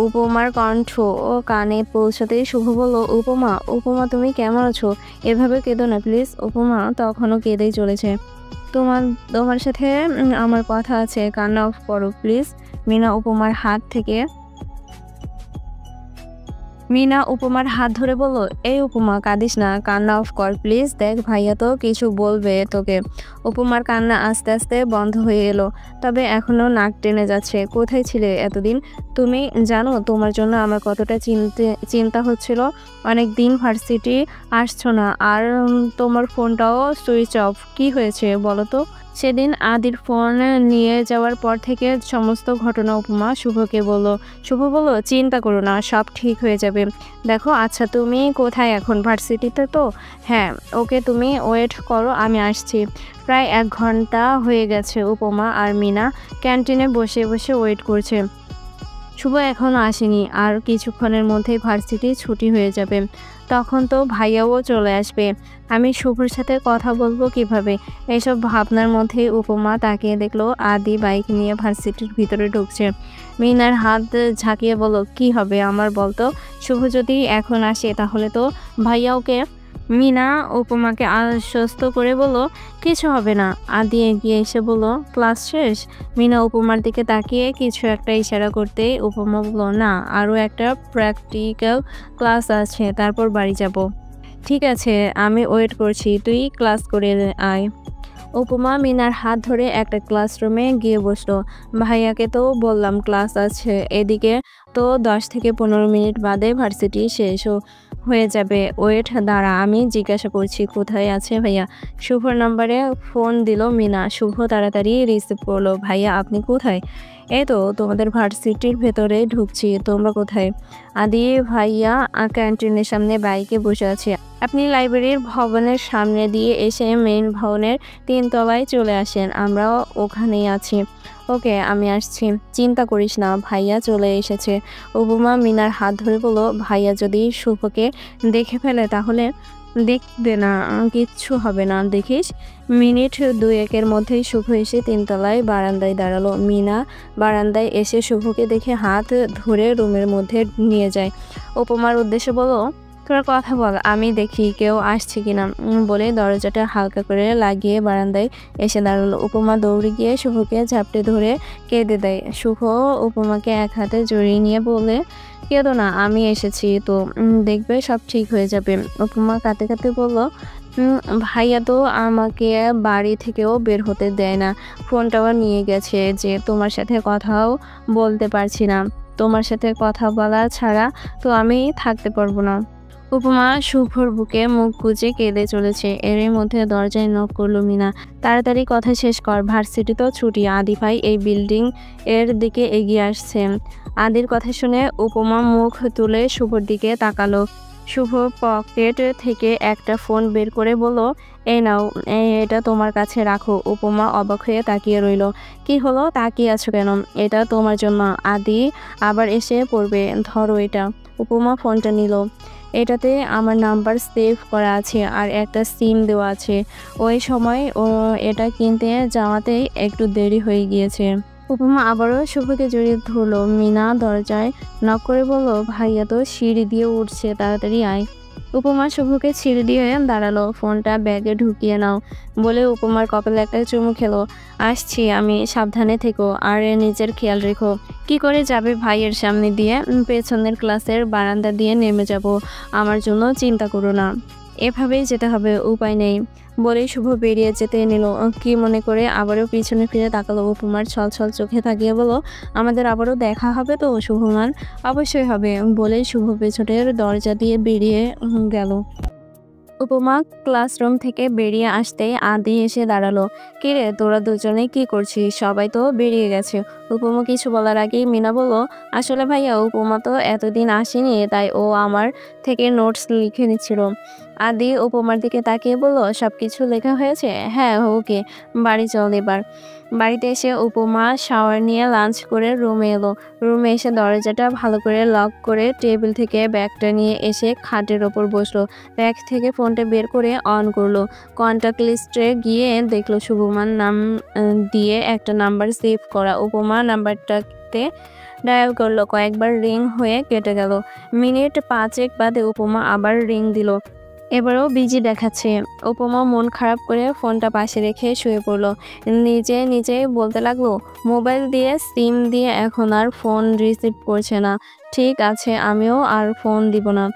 উপমার কণ্ঠ ও কানে পৌঁছাতেই শুভ বলল, উপমা উপমা তুমি কেমন আছো? এভাবে কেঁদো না প্লিজ। উপমা তখনও কেঁদেই চলেছে। তোমার তোমার সাথে আমার কথা আছে, কান্না অফ করো প্লিজ। মিনা উপমার হাত ধরে বলল, এই উপমা কাঁদিস না, কান্না অফ কর প্লিজ। দেখ ভাইয়া তো কিছু বলবে তোকে। উপমার কান্না আস্তে আস্তে বন্ধ হয়ে এলো, তবে এখনো নাক টেনে যাচ্ছে। কোথায় ছিলে এতদিন? তুমি জানো তোমার জন্য আমার কতটা চিন্তা হচ্ছিল। অনেক দিন ভার্সিটি আসছো না, আর তোমার ফোনটাও সুইচ অফ। কি হয়েছে বলো তো? সেদিন আদির ফোন নিয়ে যাওয়ার পর থেকে সমস্ত ঘটনা উপমা শুভকে বলল। শুভ বলল, চিন্তা করো না, সব ঠিক হয়ে যাবে। দেখো, আচ্ছা তুমি কোথায় এখন? ভার্সিটিতে তো? হ্যাঁ। ওকে, তুমি ওয়েট করো, আমি আসছি। প্রায় 1 ঘন্টা হয়ে গেছে উপমা আর মিনা ক্যান্টিনে বসে বসে ওয়েট করছে। শুভ এখনও আসেনি, আর কিছুক্ষণের মধ্যেই ভার্সিটি ছুটি হয়ে যাবে। তখন তো ভাইয়াও চলে আসবে। আমি শুভর সাথে কথা বলবো কিভাবে? এইসব ভাবনার মধ্যেই উপমা তাকিয়ে দেখলো আদি বাইক নিয়ে ভার্সিটির ভিতরে ঢুকছে। মিনার হাত ঝাঁকিয়ে বলল, কি হবে আমার বলতো? শুভ যদি এখন আসে তাহলে তো ভাইয়া ওকে। মিনা উপমাকে আশ্বস্ত করে বলল, কিছু হবে না। আদি এগিয়ে এসে বলল, ক্লাস শেষ? মিনা উপমার দিকে তাকিয়ে কিছু একটা ইশারা করতেই উপমা বলল, না, আরও একটা প্র্যাকটিক্যাল ক্লাস আছে, তারপর বাড়ি যাব। ঠিক আছে, আমি ওয়েট করছি, তুই ক্লাস করে আয়। উপমা মিনার হাত ধরে একটা ক্লাসরুমে গিয়ে বসলো। ভাইয়াকে তো বললাম ক্লাস আছে, এদিকে তো 10 থেকে 15 মিনিট বাদে ভার্সিটি শেষ হয়ে যাবে। ওয়েট, দাঁড়া, আমি জিজ্ঞাসা করছি কোথায় আছে ভাইয়া। শুভর নাম্বারে ফোন দিল মিনা। শুভ তাড়াতাড়ি রিসিভ করলো। ভাইয়া আপনি কোথায়? এই তো তোমাদের ভার্সিটির ভেতরে ঢুকছি, তোমরা কোথায়? আদি ভাইয়া ক্যান্টিনের সামনে বাইকে বসে আছে। আপনি লাইব্রেরির ভবনের সামনে দিয়ে এসে মেইন ভবনের 3 তলায় চলে আসেন, আমরা ওখানেই আছি। ওকে, আমি আসছি, চিন্তা করিস না, ভাইয়া চলে এসেছে। উপমা মিনার হাত ধরে বলল, ভাইয়া যদি শুভকে দেখে ফেলে তাহলে? দেখবে না, কিচ্ছু হবে না, দেখিস। মিনিট 2-1-এর মধ্যেই শুভ এসে 3 তলায় বারান্দায় দাঁড়ালো। মিনা বারান্দায় এসে শুভকে দেখে হাত ধরে রুমের মধ্যে নিয়ে যায়। উপমার উদ্দেশ্যে বলল, তোরা কথা বল, আমি দেখি কেউ আসছে কিনা। বলে দরজাটা হালকা করে লাগিয়ে বারান্দায় এসে দাঁড়ালো। উপমা দৌড়ে গিয়ে শুভকে ঝাপটে ধরে কেঁদে দেয়। শুভ উপমাকে এক হাতে জড়িয়ে নিয়ে বলে, কেঁদো না, আমি এসেছি তো, দেখবে সব ঠিক হয়ে যাবে। উপমা কাঁদতে কাঁদতে বলল, ভাইয়া তো আমাকে বাড়ি থেকেও বের হতে দেয় না, ফোনটাও নিয়ে গেছে, যে তোমার সাথে কথাও বলতে পারছি না। তোমার সাথে কথা বলা ছাড়া তো আমি থাকতে পারবো না। উপমা শুভর বুকে মুখ গুজে কেঁদে চলেছে। এরই মধ্যে দরজায় নক করলো মিনা। তাড়াতাড়ি কথা শেষ কর, ভার্সিটি তো ছুটি। আদি ভাই এই বিল্ডিং এর দিকে এগিয়ে আসছে। আদির কথা শুনে উপমা মুখ তুলে শুভর দিকে তাকালো। শুভ পকেট থেকে একটা ফোন বের করে বলল, এই নাও, এটা তোমার কাছে রাখো। উপমা অবাক হয়ে তাকিয়ে রইল। কি হলো, তাকিয়ে আছো কেন? এটা তোমার জন্য, আদি আবার এসে পড়বে, ধরো এটা। উপমা ফোনটা নিল। এটাতে আমার নাম্বার সেভ করা আছে আর একটা সিম দেওয়া আছে। ওই সময় এটা কিনতে যাওয়াতেই একটু দেরি হয়ে গিয়েছে। উপমা আবারও শুভকে জড়িয়ে ধরলো। মিনা দরজায় নক করে বলল, ভাইয়া তো সিঁড়ি দিয়ে উঠছে, তাড়াতাড়ি আয়। উপমা শুভকে ছিঁড়ে দিয়ে দাঁড়ালো। ফোনটা ব্যাগে ঢুকিয়ে নাও বলে উপমার কপালে একটা চুমু খেলো। আসছি আমি, সাবধানে থেকো আর নিজের খেয়াল রেখো। কি করে যাবে ভাইয়ের সামনে দিয়ে? পেছনের ক্লাসের বারান্দা দিয়ে নেমে যাব। আমার জন্য চিন্তা করো না। এভাবেই যেতে হবে, উপায় নেই বলেই শুভ বেরিয়ে যেতে নিল। কি মনে করে আবারও পিছনে ফিরে তাকালো। উপমার ছলছল চোখে তাকিয়ে বলল, আমাদের আবারও দেখা হবে তো শুভমান? অবশ্যই হবে বলেই শুভ পেছনের দরজা দিয়ে বেরিয়ে গেল। উপমা ক্লাসরুম থেকে বেরিয়ে আসতেই আদি এসে দাঁড়ালো। কিরে তোরা দুজনে কি করছিস? সবাই তো বেরিয়ে গেছে। উপমা কিছু বলার আগেই মিনা বলল, আসলে ভাইয়া উপমা তো এতদিন আসেনি, তাই ও আমার থেকে নোটস লিখে নিচ্ছিল। আদি উপমার দিকে তাকিয়ে বলল, সবকিছু লেখা হয়েছে? হ্যাঁ, ওকে বাড়ি চল এবার। বাড়িতে এসে উপমা শাওয়ার নিয়ে লাঞ্চ করে রুমে এলো। রুমে এসে দরজাটা ভালো করে লক করে টেবিল থেকে ব্যাগটা নিয়ে এসে খাটের ওপর বসলো। ব্যাগ থেকে ফোনটা বের করে অন করলো। কন্ট্যাক্ট লিস্টে গিয়ে দেখলো শুভমান নাম দিয়ে একটা নাম্বার সেভ করা। উপমা নাম্বারটাতে ডায়াল করলো। কয়েকবার রিং হয়ে কেটে গেল। মিনিট 5 বাদে উপমা আবার রিং দিল। এবারও বিজি দেখাচ্ছে। উপমা মন খারাপ করে ফোনটা পাশে রেখে শুয়ে পড়লো। নিজে নিজে বলতে লাগলো, মোবাইল দিয়ে সিম দিয়ে এখন আর ফোন রিসিভ করছে না। ঠিক আছে, আমিও আর ফোন দিব না।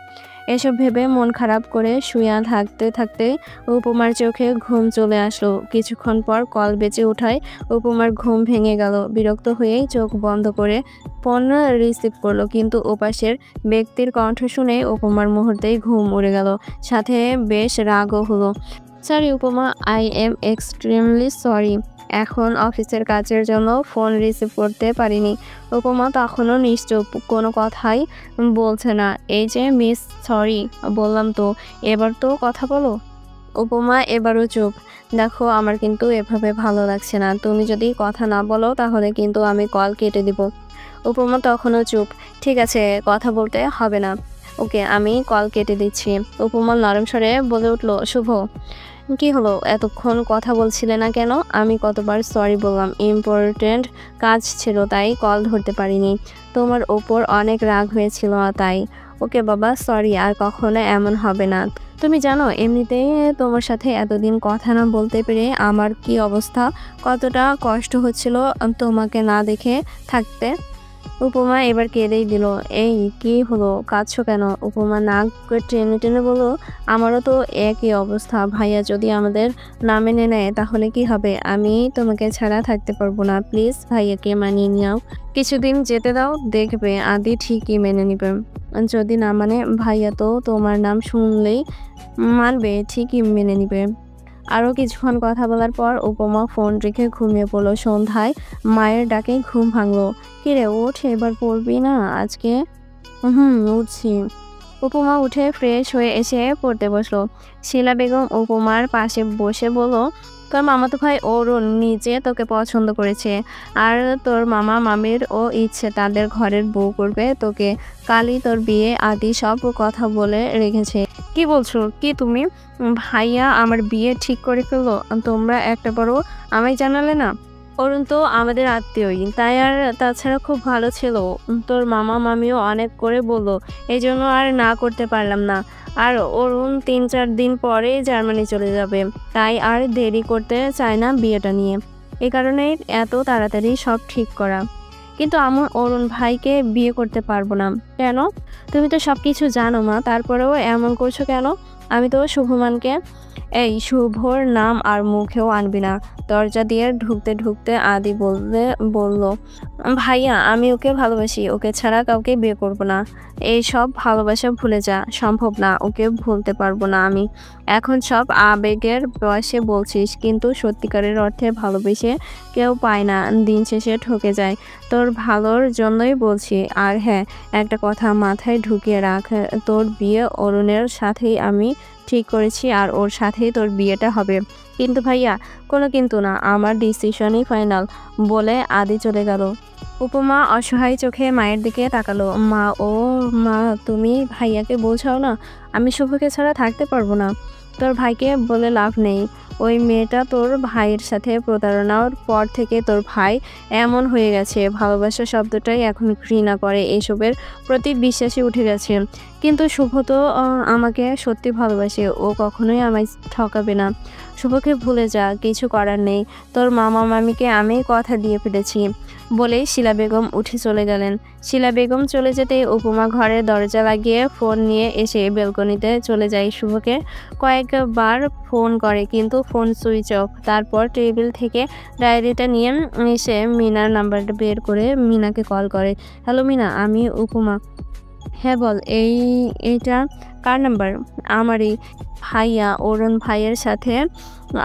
এসব ভেবে মন খারাপ করে শুয়ে থাকতে থাকতে উপমার চোখে ঘুম চলে আসলো। কিছুক্ষণ পর কল বেজে ওঠায় উপমার ঘুম ভেঙে গেল। বিরক্ত হয়েই চোখ বন্ধ করে ফোন রিসিভ করলো, কিন্তু ওপাশের ব্যক্তির কণ্ঠ শুনে উপমার মুহূর্তেই ঘুম উড়ে গেল। সাথে বেশ রাগও হলো। সরি উপমা, আই এম এক্সট্রিমলি সরি। এখন অফিসের কাজের জন্য ফোন রিসিভ করতে পারিনি। উপমা তখনও নিশ্চুপ, কোনো কথাই বলছে না। এই যে মিস, সরি বললাম তো, এবার তো কথা বলো। উপমা এবারও চুপ। দেখো আমার কিন্তু এভাবে ভালো লাগছে না। তুমি যদি কথা না বলো তাহলে কিন্তু আমি কল কেটে দিব। উপমা তখনও চুপ। ঠিক আছে, কথা বলতে হবে না। ওকে, আমি কল কেটে দিচ্ছি। উপমা নরম স্বরে বলে উঠল, শুভ কি হলো? এতক্ষণ কথা বলছিলে না কেন? আমি কতবার সরি বললাম, ইম্পর্টেন্ট কাজ ছিল তাই কল ধরতে পারিনি। তোমার ওপর অনেক রাগ হয়েছিল তাই। ওকে বাবা, সরি, আর কখনো এমন হবে না। তুমি জানো এমনিতেই তোমার সাথে এতদিন কথা না বলতে পেরে আমার কি অবস্থা, কতটা কষ্ট হচ্ছিল তোমাকে না দেখে থাকতে। উপমা এবার কেঁদেই দিল। এই কি হলো, কাঁদছো কেন? উপমা নাক টেনে টেনে বলল, আমারও তো একই অবস্থা। ভাইয়া যদি আমাদের না মেনে নেয় তাহলে কি হবে? আমি তোমাকে ছাড়া থাকতে পারবো না। প্লিজ ভাইয়াকে মানিয়ে নিও। কিছুদিন যেতে দাও, দেখবে আদি ঠিকই মেনে নিবে। যদি না মানে ভাইয়া তো তোমার নাম শুনলেই মানবে, ঠিকই মেনে নিবে। আরও কিছুক্ষণ কথা বলার পর উপমা ফোন রেখে ঘুমিয়ে পড়লো। সন্ধ্যায় মায়ের ডাকে ঘুম ভাঙলো। কিরে ওঠ, এবার পড়বি না আজকে? উঠছি। উপমা উঠে ফ্রেশ হয়ে এসে পড়তে বসলো। শিলা বেগম উপমার পাশে বসে বলল, তোর মামাতো ভাই অরুণ নিজে তোকে পছন্দ করেছে, আর তোর মামা মামির ও ইচ্ছে তাদের ঘরের বউ করবে তোকে। কালই তোর বিয়ে, আদি সব কথা বলে রেখেছে। কি বলছো কি তুমি? ভাইয়া আমার বিয়ে ঠিক করে ফেললো, তোমরা একটা বড় আমায় জানালে না? অরুণ তো আমাদের আত্মীয়ই, তাই আর তাছাড়া খুব ভালো ছিল। তোর মামা মামিও অনেক করে বললো, এই জন্য আর না করতে পারলাম না। আর অরুণ 3-4 দিন পরে জার্মানি চলে যাবে, তাই আর দেরি করতে চায় না বিয়েটা নিয়ে। এই কারণেই এত তাড়াতাড়ি সব ঠিক করা। কিন্তু আমার অরুণ ভাইকে বিয়ে করতে পারবো না। কেন? তুমি তো সব কিছু জানো মা, তারপরেও এমন করছো কেন? আমি তো শুভমানকে। এই শুভর নাম আর মুখেও আনবি না। দরজা দিয়ে ঢুকতে ঢুকতে আদি বলল, ভাইয়া আমি ওকে ভালোবাসি, ওকে ছাড়া কাউকে বিয়ে করব না। এই সব ভালোবাসা ভুলে যা, সম্ভব না, ওকে ভুলতে পারবো না আমি। এখন সব আবেগের বয়সে বলছিস, কিন্তু সত্যিকারের অর্থে ভালোবেসে কেউ পায় না, দিন শেষে ঠকে যায়। তোর ভালোর জন্যই বলছি। আর হ্যাঁ, একটা কথা মাথায় ঢুকিয়ে রাখ, তোর বিয়ে অরুণের সাথেই আমি ঠিক করেছি, আর ওর সাথেই তোর বিয়েটা হবে। কিন্তু ভাইয়া, কোনো কিন্তু না, আমার ডিসিশনই ফাইনাল বলে আদি চলে গেল। উপমা অসহায় চোখে মায়ের দিকে তাকালো। মা, ও মা, তুমি ভাইয়াকে বোঝাও না, আমি শুভকে ছাড়া থাকতে পারবো না। তোর ভাইকে বলে লাভ নেই। ওই মেয়েটা তোর ভাইয়ের সাথে প্রতারণার পর থেকে তোর ভাই এমন হয়ে গেছে, ভালোবাসা শব্দটাই এখন ঘৃণা করে, এসবের প্রতি বিশ্বাসী উঠে গেছে। কিন্তু শুভ তো আমাকে সত্যি ভালোবাসে, ও কখনোই আমায় ঠকাবে না। শুভকে ভুলে যা, কিছু করার নেই। তোর মামা মামিকে আমি কথা দিয়ে ফেলেছি, বলেই শিলা বেগম উঠে চলে গেলেন। শিলা বেগম চলে যেতেই উপমা ঘরের দরজা লাগিয়ে ফোন নিয়ে এসে বেলকনিতে চলে যায়। শুভকে কয়েকবার ফোন করে কিন্তু ফোন সুইচ অফ। তারপর টেবিল থেকে ডায়েরিটা নিয়ে এসে মিনার নাম্বারটা বের করে মিনাকে কল করে। হ্যালো মিনা, আমি উপমা। হ্যাঁ বল, এইটা কার নাম্বার? আমারই। ভাইয়া, অরুণ ভাইয়ের সাথে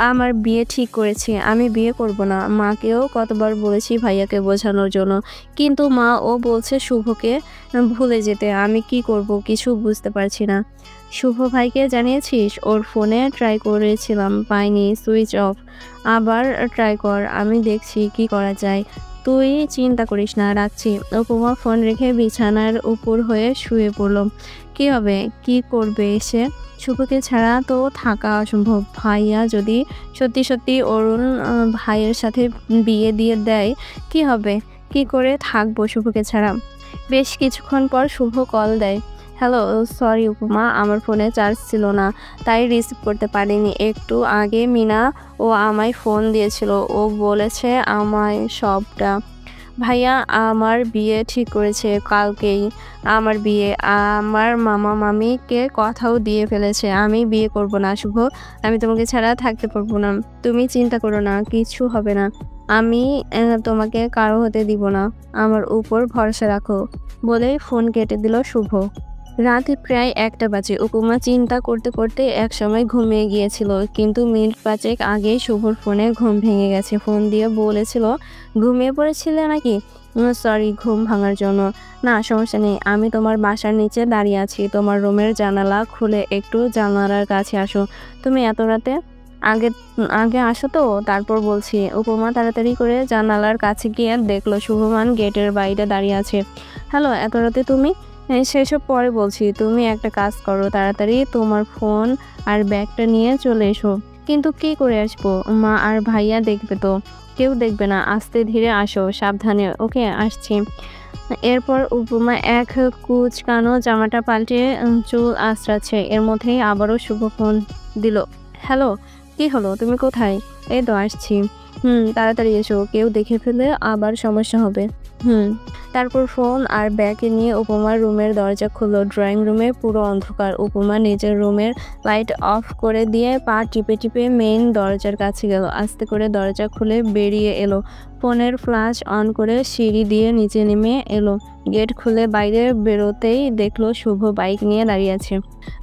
আমার বিয়ে ঠিক করেছি। আমি বিয়ে করব না। মাকেও কতবার বলেছি ভাইয়াকে বোঝানোর জন্য, কিন্তু মা ও বলছে শুভকে ভুলে যেতে। আমি কি করব কিছু বুঝতে পারছি না। শুভ ভাইকে জানিয়েছিস? ওর ফোনে ট্রাই করেছিলাম, পাইনি, সুইচ অফ। আবার ট্রাই কর, আমি দেখছি কি করা যায়। তুই চিন্তা করিস না, রাখছি। উপমা ফোন রেখে বিছানার উপর হয়ে শুয়ে পড়ল। কি হবে, কি করবে সে? শুভকে ছাড়া তো থাকা অসম্ভব। ভাইয়া যদি সত্যি সত্যি অরুণ ভাইয়ের সাথে বিয়ে দিয়ে দেয়, কি হবে? কি করে থাকবো শুভকে ছাড়া? বেশ কিছুক্ষণ পর শুভ কল দেয়। হ্যালো, সরি উপমা, আমার ফোনে চার্জ ছিল না, তাই রিসিভ করতে পারিনি। একটু আগে মিনা ও আমায় ফোন দিয়েছিল, ও বলেছে আমায় সবটা। ভাইয়া আমার বিয়ে ঠিক করেছে, কালকেই আমার বিয়ে। আমার মামা মামিকে কথাও দিয়ে ফেলেছে। আমি বিয়ে করব না শুভ, আমি তোমাকে ছাড়া থাকতে পারবো না। তুমি চিন্তা করো না, কিছু হবে না। আমি তোমাকে কারো হতে দিব না, আমার উপর ভরসা রাখো, বলেই ফোন কেটে দিল শুভ। রাত প্রায় 1টা বাজে। উপমা চিন্তা করতে করতে একসময় ঘুমিয়ে গিয়েছিল, কিন্তু মিনিট 5 আগেই শুভর ফোনে ঘুম ভেঙে গেছে। ফোন দিয়ে বলেছিল, ঘুমিয়ে পড়েছিলে নাকি? সরি ঘুম ভাঙার জন্য। না সমস্যা নেই, আমি তোমার বাসার নিচে দাঁড়িয়ে আছি, তোমার রুমের জানালা খুলে একটু জানালার কাছে আসো। তুমি এত রাতে? আগে আগে আসো তো, তারপর বলছি। উপমা তাড়াতাড়ি করে জানালার কাছে গিয়ে দেখলো শুভমান গেটের বাইরে দাঁড়িয়ে আছে। হ্যালো, এত রাতে তুমি? সেসব পরে বলছি, তুমি একটা কাজ করো, তাড়াতাড়ি তোমার ফোন আর ব্যাগটা নিয়ে চলে এসো। কিন্তু কি করে আসবো? মা আর ভাইয়া দেখবে তো? কেউ দেখবে না, আস্তে ধীরে আসো, সাবধানে। ওকে, আসছি। এরপর উপমা এক কুচকানো জামাটা পাল্টে চুল আঁচড়াচ্ছে। এর মধ্যেই আবারও শুভ ফোন দিল। হ্যালো, কি হলো? তুমি কোথায়? এই তো আসছি। তাড়াতাড়ি এসো, কেউ দেখে ফেলে আবার সমস্যা হবে। তারপর ফোন আর ব্যাগ নিয়ে উপমার রুমের দরজা খুলল। ড্রয়িং রুমে পুরো অন্ধকার। উপমা নিজের রুমের লাইট অফ করে দিয়ে পা টিপে টিপে মেইন দরজার কাছে গেল। আস্তে করে দরজা খুলে বেরিয়ে এলো। ফোনের ফ্ল্যাশ অন করে সিঁড়ি দিয়ে নিচে নেমে এলো। গেট খুলে বাইরে বেরোতেই দেখলো শুভ বাইক নিয়ে দাঁড়িয়ে আছে।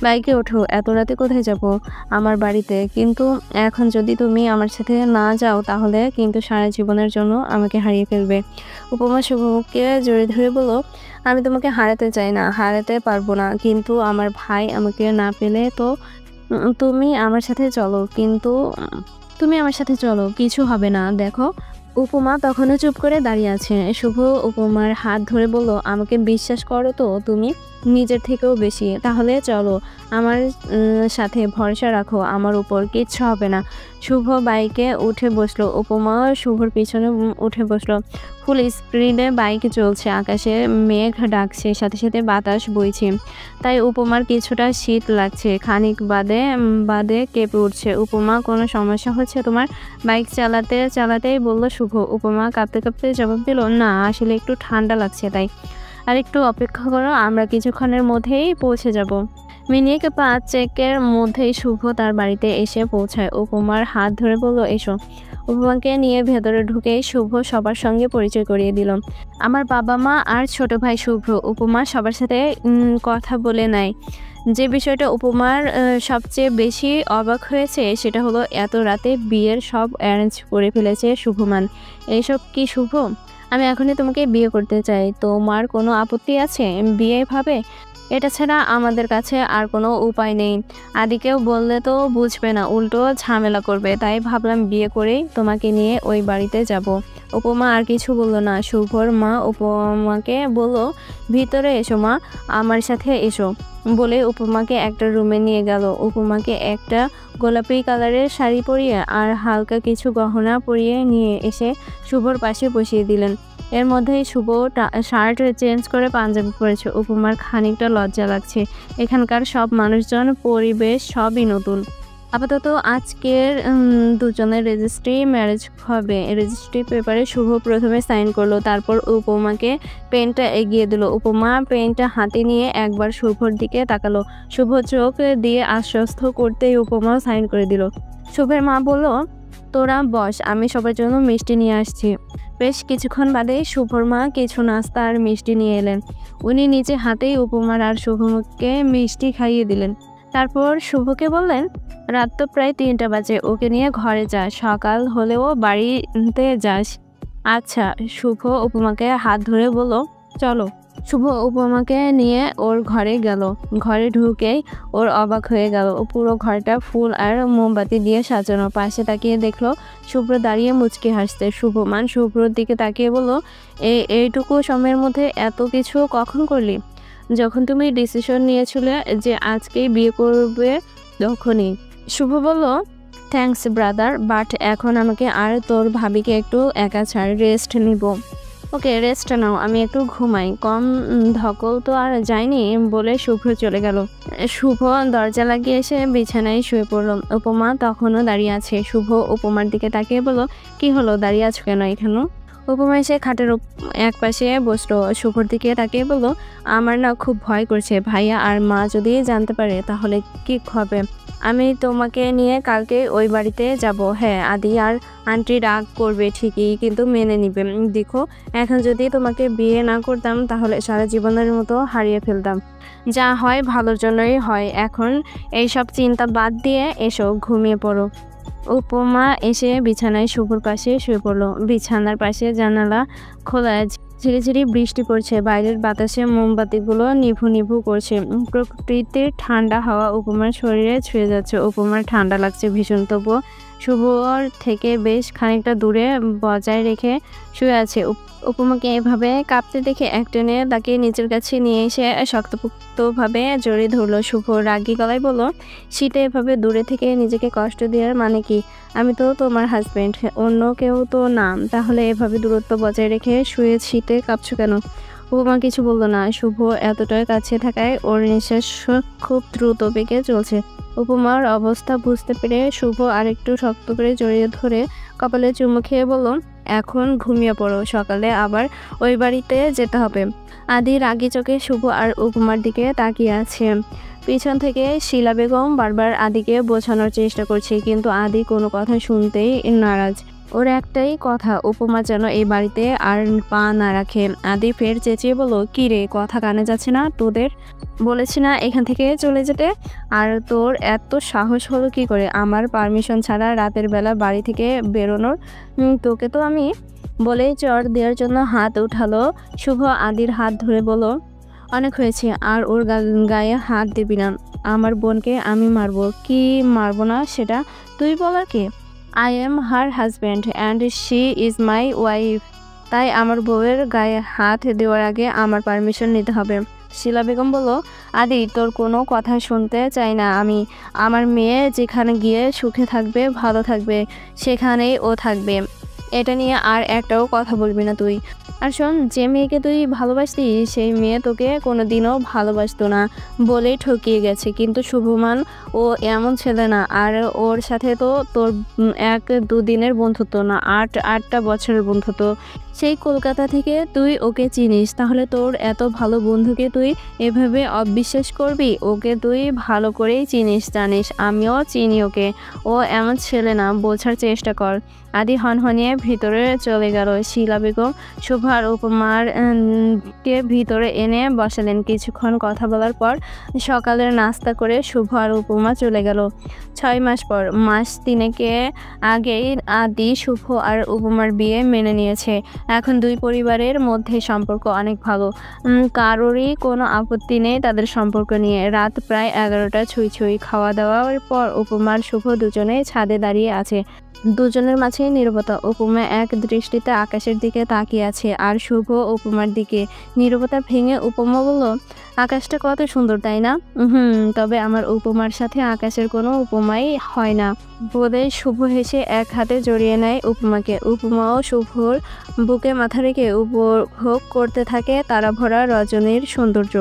বাইকে ওঠো। এত রাতে কোথায় যাব? আমার বাড়িতে। কিন্তু এখন যদি তুমি আমার সাথে না যাও তাহলে কিন্তু সারা জীবনের জন্য আমাকে হারিয়ে ফেলবে। উপমা শুভকে জড়িয়ে ধরে বলল, আমি তোমাকে হারাতে চাই না, হারাতে পারবো না, কিন্তু আমার ভাই আমাকে না পেলে তো তুমি আমার সাথে চলো। কিন্তু তুমি আমার সাথে চলো, কিছু হবে না। দেখো, উপমা তখনও চুপ করে দাঁড়িয়ে আছে। শুভ উপমার হাত ধরে বলল, আমাকে বিশ্বাস করো তো তুমি, নিজের থেকেও বেশি। তাহলে চলো, আমার সাথে ভরসা রাখো, আমার উপর কিচ্ছু হবে না। শুভ বাইকে উঠে বসলো। উপমা শুভর পিছনে উঠে বসলো। ফুল স্পিডে বাইক চলছে, আকাশে মেঘ ডাকছে, সাথে সাথে বাতাস বইছে, তাই উপমার কিছুটা শীত লাগছে। খানিক বাদে কেঁপে উঠছে। উপমা, কোনো সমস্যা হচ্ছে তোমার? বাইক চালাতে চালাতেই বলল শুভ। উপমা কাঁপতে কাঁপতে জবাব দিল, না আসলে একটু ঠান্ডা লাগছে তাই। আর একটু অপেক্ষা করো, আমরা কিছুক্ষণের মধ্যেই পৌঁছে যাব। মিনিট 5 মধ্যেই শুভ তার বাড়িতে এসে পৌঁছায়। উপমার হাত ধরে বলল, এসো। উপমাকে নিয়ে ভেতরে ঢুকেই শুভ সবার সঙ্গে পরিচয় করিয়ে দিল। আমার বাবা মা আর ছোট ভাই শুভ্র। উপমা সবার সাথে কথা বলে নেয়। যে বিষয়টা উপমার সবচেয়ে বেশি অবাক হয়েছে সেটা হলো, এত রাতে বিয়ের সব অ্যারেঞ্জ করে ফেলেছে শুভমান। এইসব কি শুভ? আমি এখনই তোমাকে বিয়ে করতে চাই, তোমার কোনো আপত্তি আছে? বিয়ে ভাবে, এটা ছাড়া আমাদের কাছে আর কোনো উপায় নেই। আদিকেও বললে তো বুঝবে না, উল্টো ঝামেলা করবে, তাই ভাবলাম বিয়ে করেই তোমাকে নিয়ে ওই বাড়িতে যাব। উপমা আর কিছু বলল না। শুভর মা উপমাকে বলল, ভিতরে এসো মা, আমার সাথে এসো, বলে উপমাকে একটা রুমে নিয়ে গেল। উপমাকে একটা গোলাপি কালারের শাড়ি পরিয়ে আর হালকা কিছু গহনা পরিয়ে নিয়ে এসে শুভর পাশে বসিয়ে দিলেন। এর মধ্যেই শুভ শার্ট চেঞ্জ করে পাঞ্জাবি পরেছে। উপমার খানিকটা লজ্জা লাগছে। এখানকার সব মানুষজন, পরিবেশ সবই নতুন। আপাতত আজকের দুজনের রেজিস্ট্রি ম্যারেজ হবে। রেজিস্ট্রি পেপারে শুভ প্রথমে সাইন করলো, তারপর উপমাকে পেনটা এগিয়ে দিল। উপমা পেনটা হাতে নিয়ে একবার শুভর দিকে তাকালো। শুভ চোখ দিয়ে আশ্বস্ত করতেই উপমাও সাইন করে দিল। শুভের মা বলল, তোরা বস, আমি সবার জন্য মিষ্টি নিয়ে আসছি। বেশ কিছুক্ষণ বাদে শুভর মা কিছু নাস্তা আর মিষ্টি নিয়ে এলেন। উনি নিজে হাতেই উপমার আর শুভকে মিষ্টি খাইয়ে দিলেন। তারপর শুভকে বললেন, রাত তো প্রায় 3টা বাজে, ওকে নিয়ে ঘরে যা, সকাল হলেও বাড়িতে যাস। আচ্ছা। শুভ উপমাকে হাত ধরে বলল, চলো। শুভ উপমাকে নিয়ে ওর ঘরে গেল। ঘরে ঢুকেই ওর অবাক হয়ে গেল। পুরো ঘরটা ফুল আর মোমবাতি দিয়ে সাজানো। পাশে তাকিয়ে দেখলো শুভ্র দাঁড়িয়ে মুচকি হাসছে। শুভমান শুভ্রর দিকে তাকিয়ে বলল, এইটুকু সময়ের মধ্যে এত কিছু কখন করলি? যখন তুমি ডিসিশন নিয়েছিলে যে আজকেই বিয়ে করবে তখনই। শুভ বলল, থ্যাঙ্কস ব্রাদার, বাট এখন আমাকে আর তোর ভাবিকে একটু একা ছাড়, রেস্ট নিব। ওকে, রেস্ট নাও, আমি একটু ঘুমাই, কম ধকল তো আর যায়নি বলে শুভ্র চলে গেল। শুভ দরজা লাগিয়ে এসে বিছানায় শুয়ে পড়ল। উপমা তখনও দাঁড়িয়ে আছে। শুভ উপমার দিকে তাকিয়ে বলল, কি হলো, দাঁড়িয়ে আছো কেন এখানে? উপমা এসে খাটের এক পাশে বসলো। শুভর দিকে তাকিয়ে বলল, আমার না খুব ভয় করছে, ভাইয়া আর মা যদি জানতে পারে তাহলে কি হবে? আমি তোমাকে নিয়ে কালকে ওই বাড়িতে যাব। হ্যাঁ, আদি আর আন্টি রাগ করবে ঠিকই, কিন্তু মেনে নিবে। দেখো, এখন যদি তোমাকে বিয়ে না করতাম তাহলে সারা জীবনের মতো হারিয়ে ফেলতাম। যা হয় ভালোর জন্যই হয়। এখন এইসব চিন্তা বাদ দিয়ে এসো, ঘুমিয়ে পড়ো। উপমা এসে বিছানায় শুভর পাশে শুয়ে পড়লো। বিছানার পাশে জানালা খোলা, ঝিরিঝিরি বৃষ্টি পড়ছে। বাইরের বাতাসে মোমবাতিগুলো নিভু নিভু করছে। প্রকৃতির ঠান্ডা হাওয়া উপমার শরীরে ছুঁয়ে যাচ্ছে। উপমার ঠান্ডা লাগছে ভীষণ, তবুও শুভর থেকে বেশ খানিকটা দূরে বজায় রেখে শুয়ে আছে। উপমাকে এভাবে কাঁপতে দেখে একটেনে তাকে নিজের কাছে নিয়ে এসে শক্তপোক্তভাবে জড়িয়ে ধরলো। শুভ রাগী গলায় বলল, শীতে এভাবে দূরে থেকে নিজেকে কষ্ট দেওয়ার মানে কি? আমি তো তোমার হাজবেন্ড, অন্য কেউ তো না। তাহলে এভাবে দূরত্ব বজায় রেখে শুয়ে শীতে কাঁপছো কেন? উপমা কিছু বলল না। শুভ এতটাই কাছে থাকায় ওর নিঃশ্বাস খুব দ্রুত বেগে চলছে। উপমার অবস্থা বুঝতে পেরে শুভ আরেকটু শক্ত করে জড়িয়ে ধরে কপালে চুমু খেয়ে বলল, এখন ঘুমিয়ে পড়ো, সকালে আবার ওই বাড়িতে যেতে হবে। আদি রাগী চোখে শুভ আর উপমার দিকে তাকিয়ে আছে। পিছন থেকে শিলা বেগম বারবার আদিকে বোঝানোর চেষ্টা করছে, কিন্তু আদি কোনো কথা শুনতেই নারাজ। ওর একটাই কথা, উপমা যেন এই বাড়িতে আর পা না রাখে। আদি ফের চেঁচিয়ে বলল, কি রে, কথা কানে যাচ্ছে না তোদের? বলেছি না এখান থেকে চলে যেতে? আর তোর এত সাহস হলো কি করে আমার পারমিশন ছাড়া রাতের বেলা বাড়ি থেকে বেরোনোর? তোকে তো আমি। বলেই চড় দেওয়ার জন্য হাত উঠালো শুভ। আদির হাত ধরে বলল, অনেক হয়েছে, আর ওর গায়ে হাত দিবি না। আমার বোনকে আমি মারবো। কি মারবো না সেটা তুই বলার কে? I am her husband and she is my wife. তাই আমার বউয়ের গায়ে হাত দেওয়ার আগে আমার পারমিশন নিতে হবে। শিলা বেগম বলল, আদি তোর কোনো কথা শুনতে চাই না আমি। আমার মেয়ে যেখানে গিয়ে সুখে থাকবে, ভালো থাকবে, সেখানেই ও থাকবে। এটা নিয়ে আর একটাও কথা বলবি না তুই। আর শোন, যে মেয়েকে তুই ভালোবাসতি সেই মেয়ে তোকে কোনোদিনও ভালোবাসতো না বলেই ঠকিয়ে গেছে। কিন্তু শুভমান ও এমন ছেলে না। আর ওর সাথে তো তোর 1-2 দিনের বন্ধুত্ব না, 8টা বছরের বন্ধুত্ব। সেই কলকাতা থেকে তুই ওকে চিনিস, তাহলে তোর এত ভালো বন্ধুকে তুই এভাবে অবিশ্বাস করবি? ওকে তুই ভালো করেই চিনিস, জানিস আমিও চিনি ওকে। ও এমন ছেলে না, বোঝার চেষ্টা কর। আদি হনহনিয়ে ভিতরে চলে গেল। শিলা বেগম শুভ আর উপমার কে ভিতরে এনে বসালেন। কিছুক্ষণ কথা বলার পর সকালের নাস্তা করে শুভ আর উপমা চলে গেল। 6 মাস পর, মাস 3 আগেই আদি শুভ আর উপমার বিয়ে মেনে নিয়েছে। এখন দুই পরিবারের মধ্যে সম্পর্ক অনেক ভালো। কারোরই কোনো আপত্তি নেই তাদের সম্পর্ক নিয়ে। রাত প্রায় 11টা ছুঁই ছুঁই। খাওয়া দাওয়ার পর উপমার শুভ দুজনে ছাদে দাঁড়িয়ে আছে। দুজনের মাঝে নীরবতা। উপমা এক দৃষ্টিতে আকাশের দিকে তাকিয়ে আছে, আর শুভ উপমার দিকে। নীরবতা ভেঙে উপমা বলল, আকাশটা কত সুন্দর তাই না? তবে আমার উপমার সাথে আকাশের কোনো উপমাই হয় না বলে শুভ হেসে এক হাতে জড়িয়ে নেয় উপমাকে। উপমাও শুভর বুক বুকে মাথা রেখে উপভোগ করতে থাকে তারাভরা রজনীর সৌন্দর্য।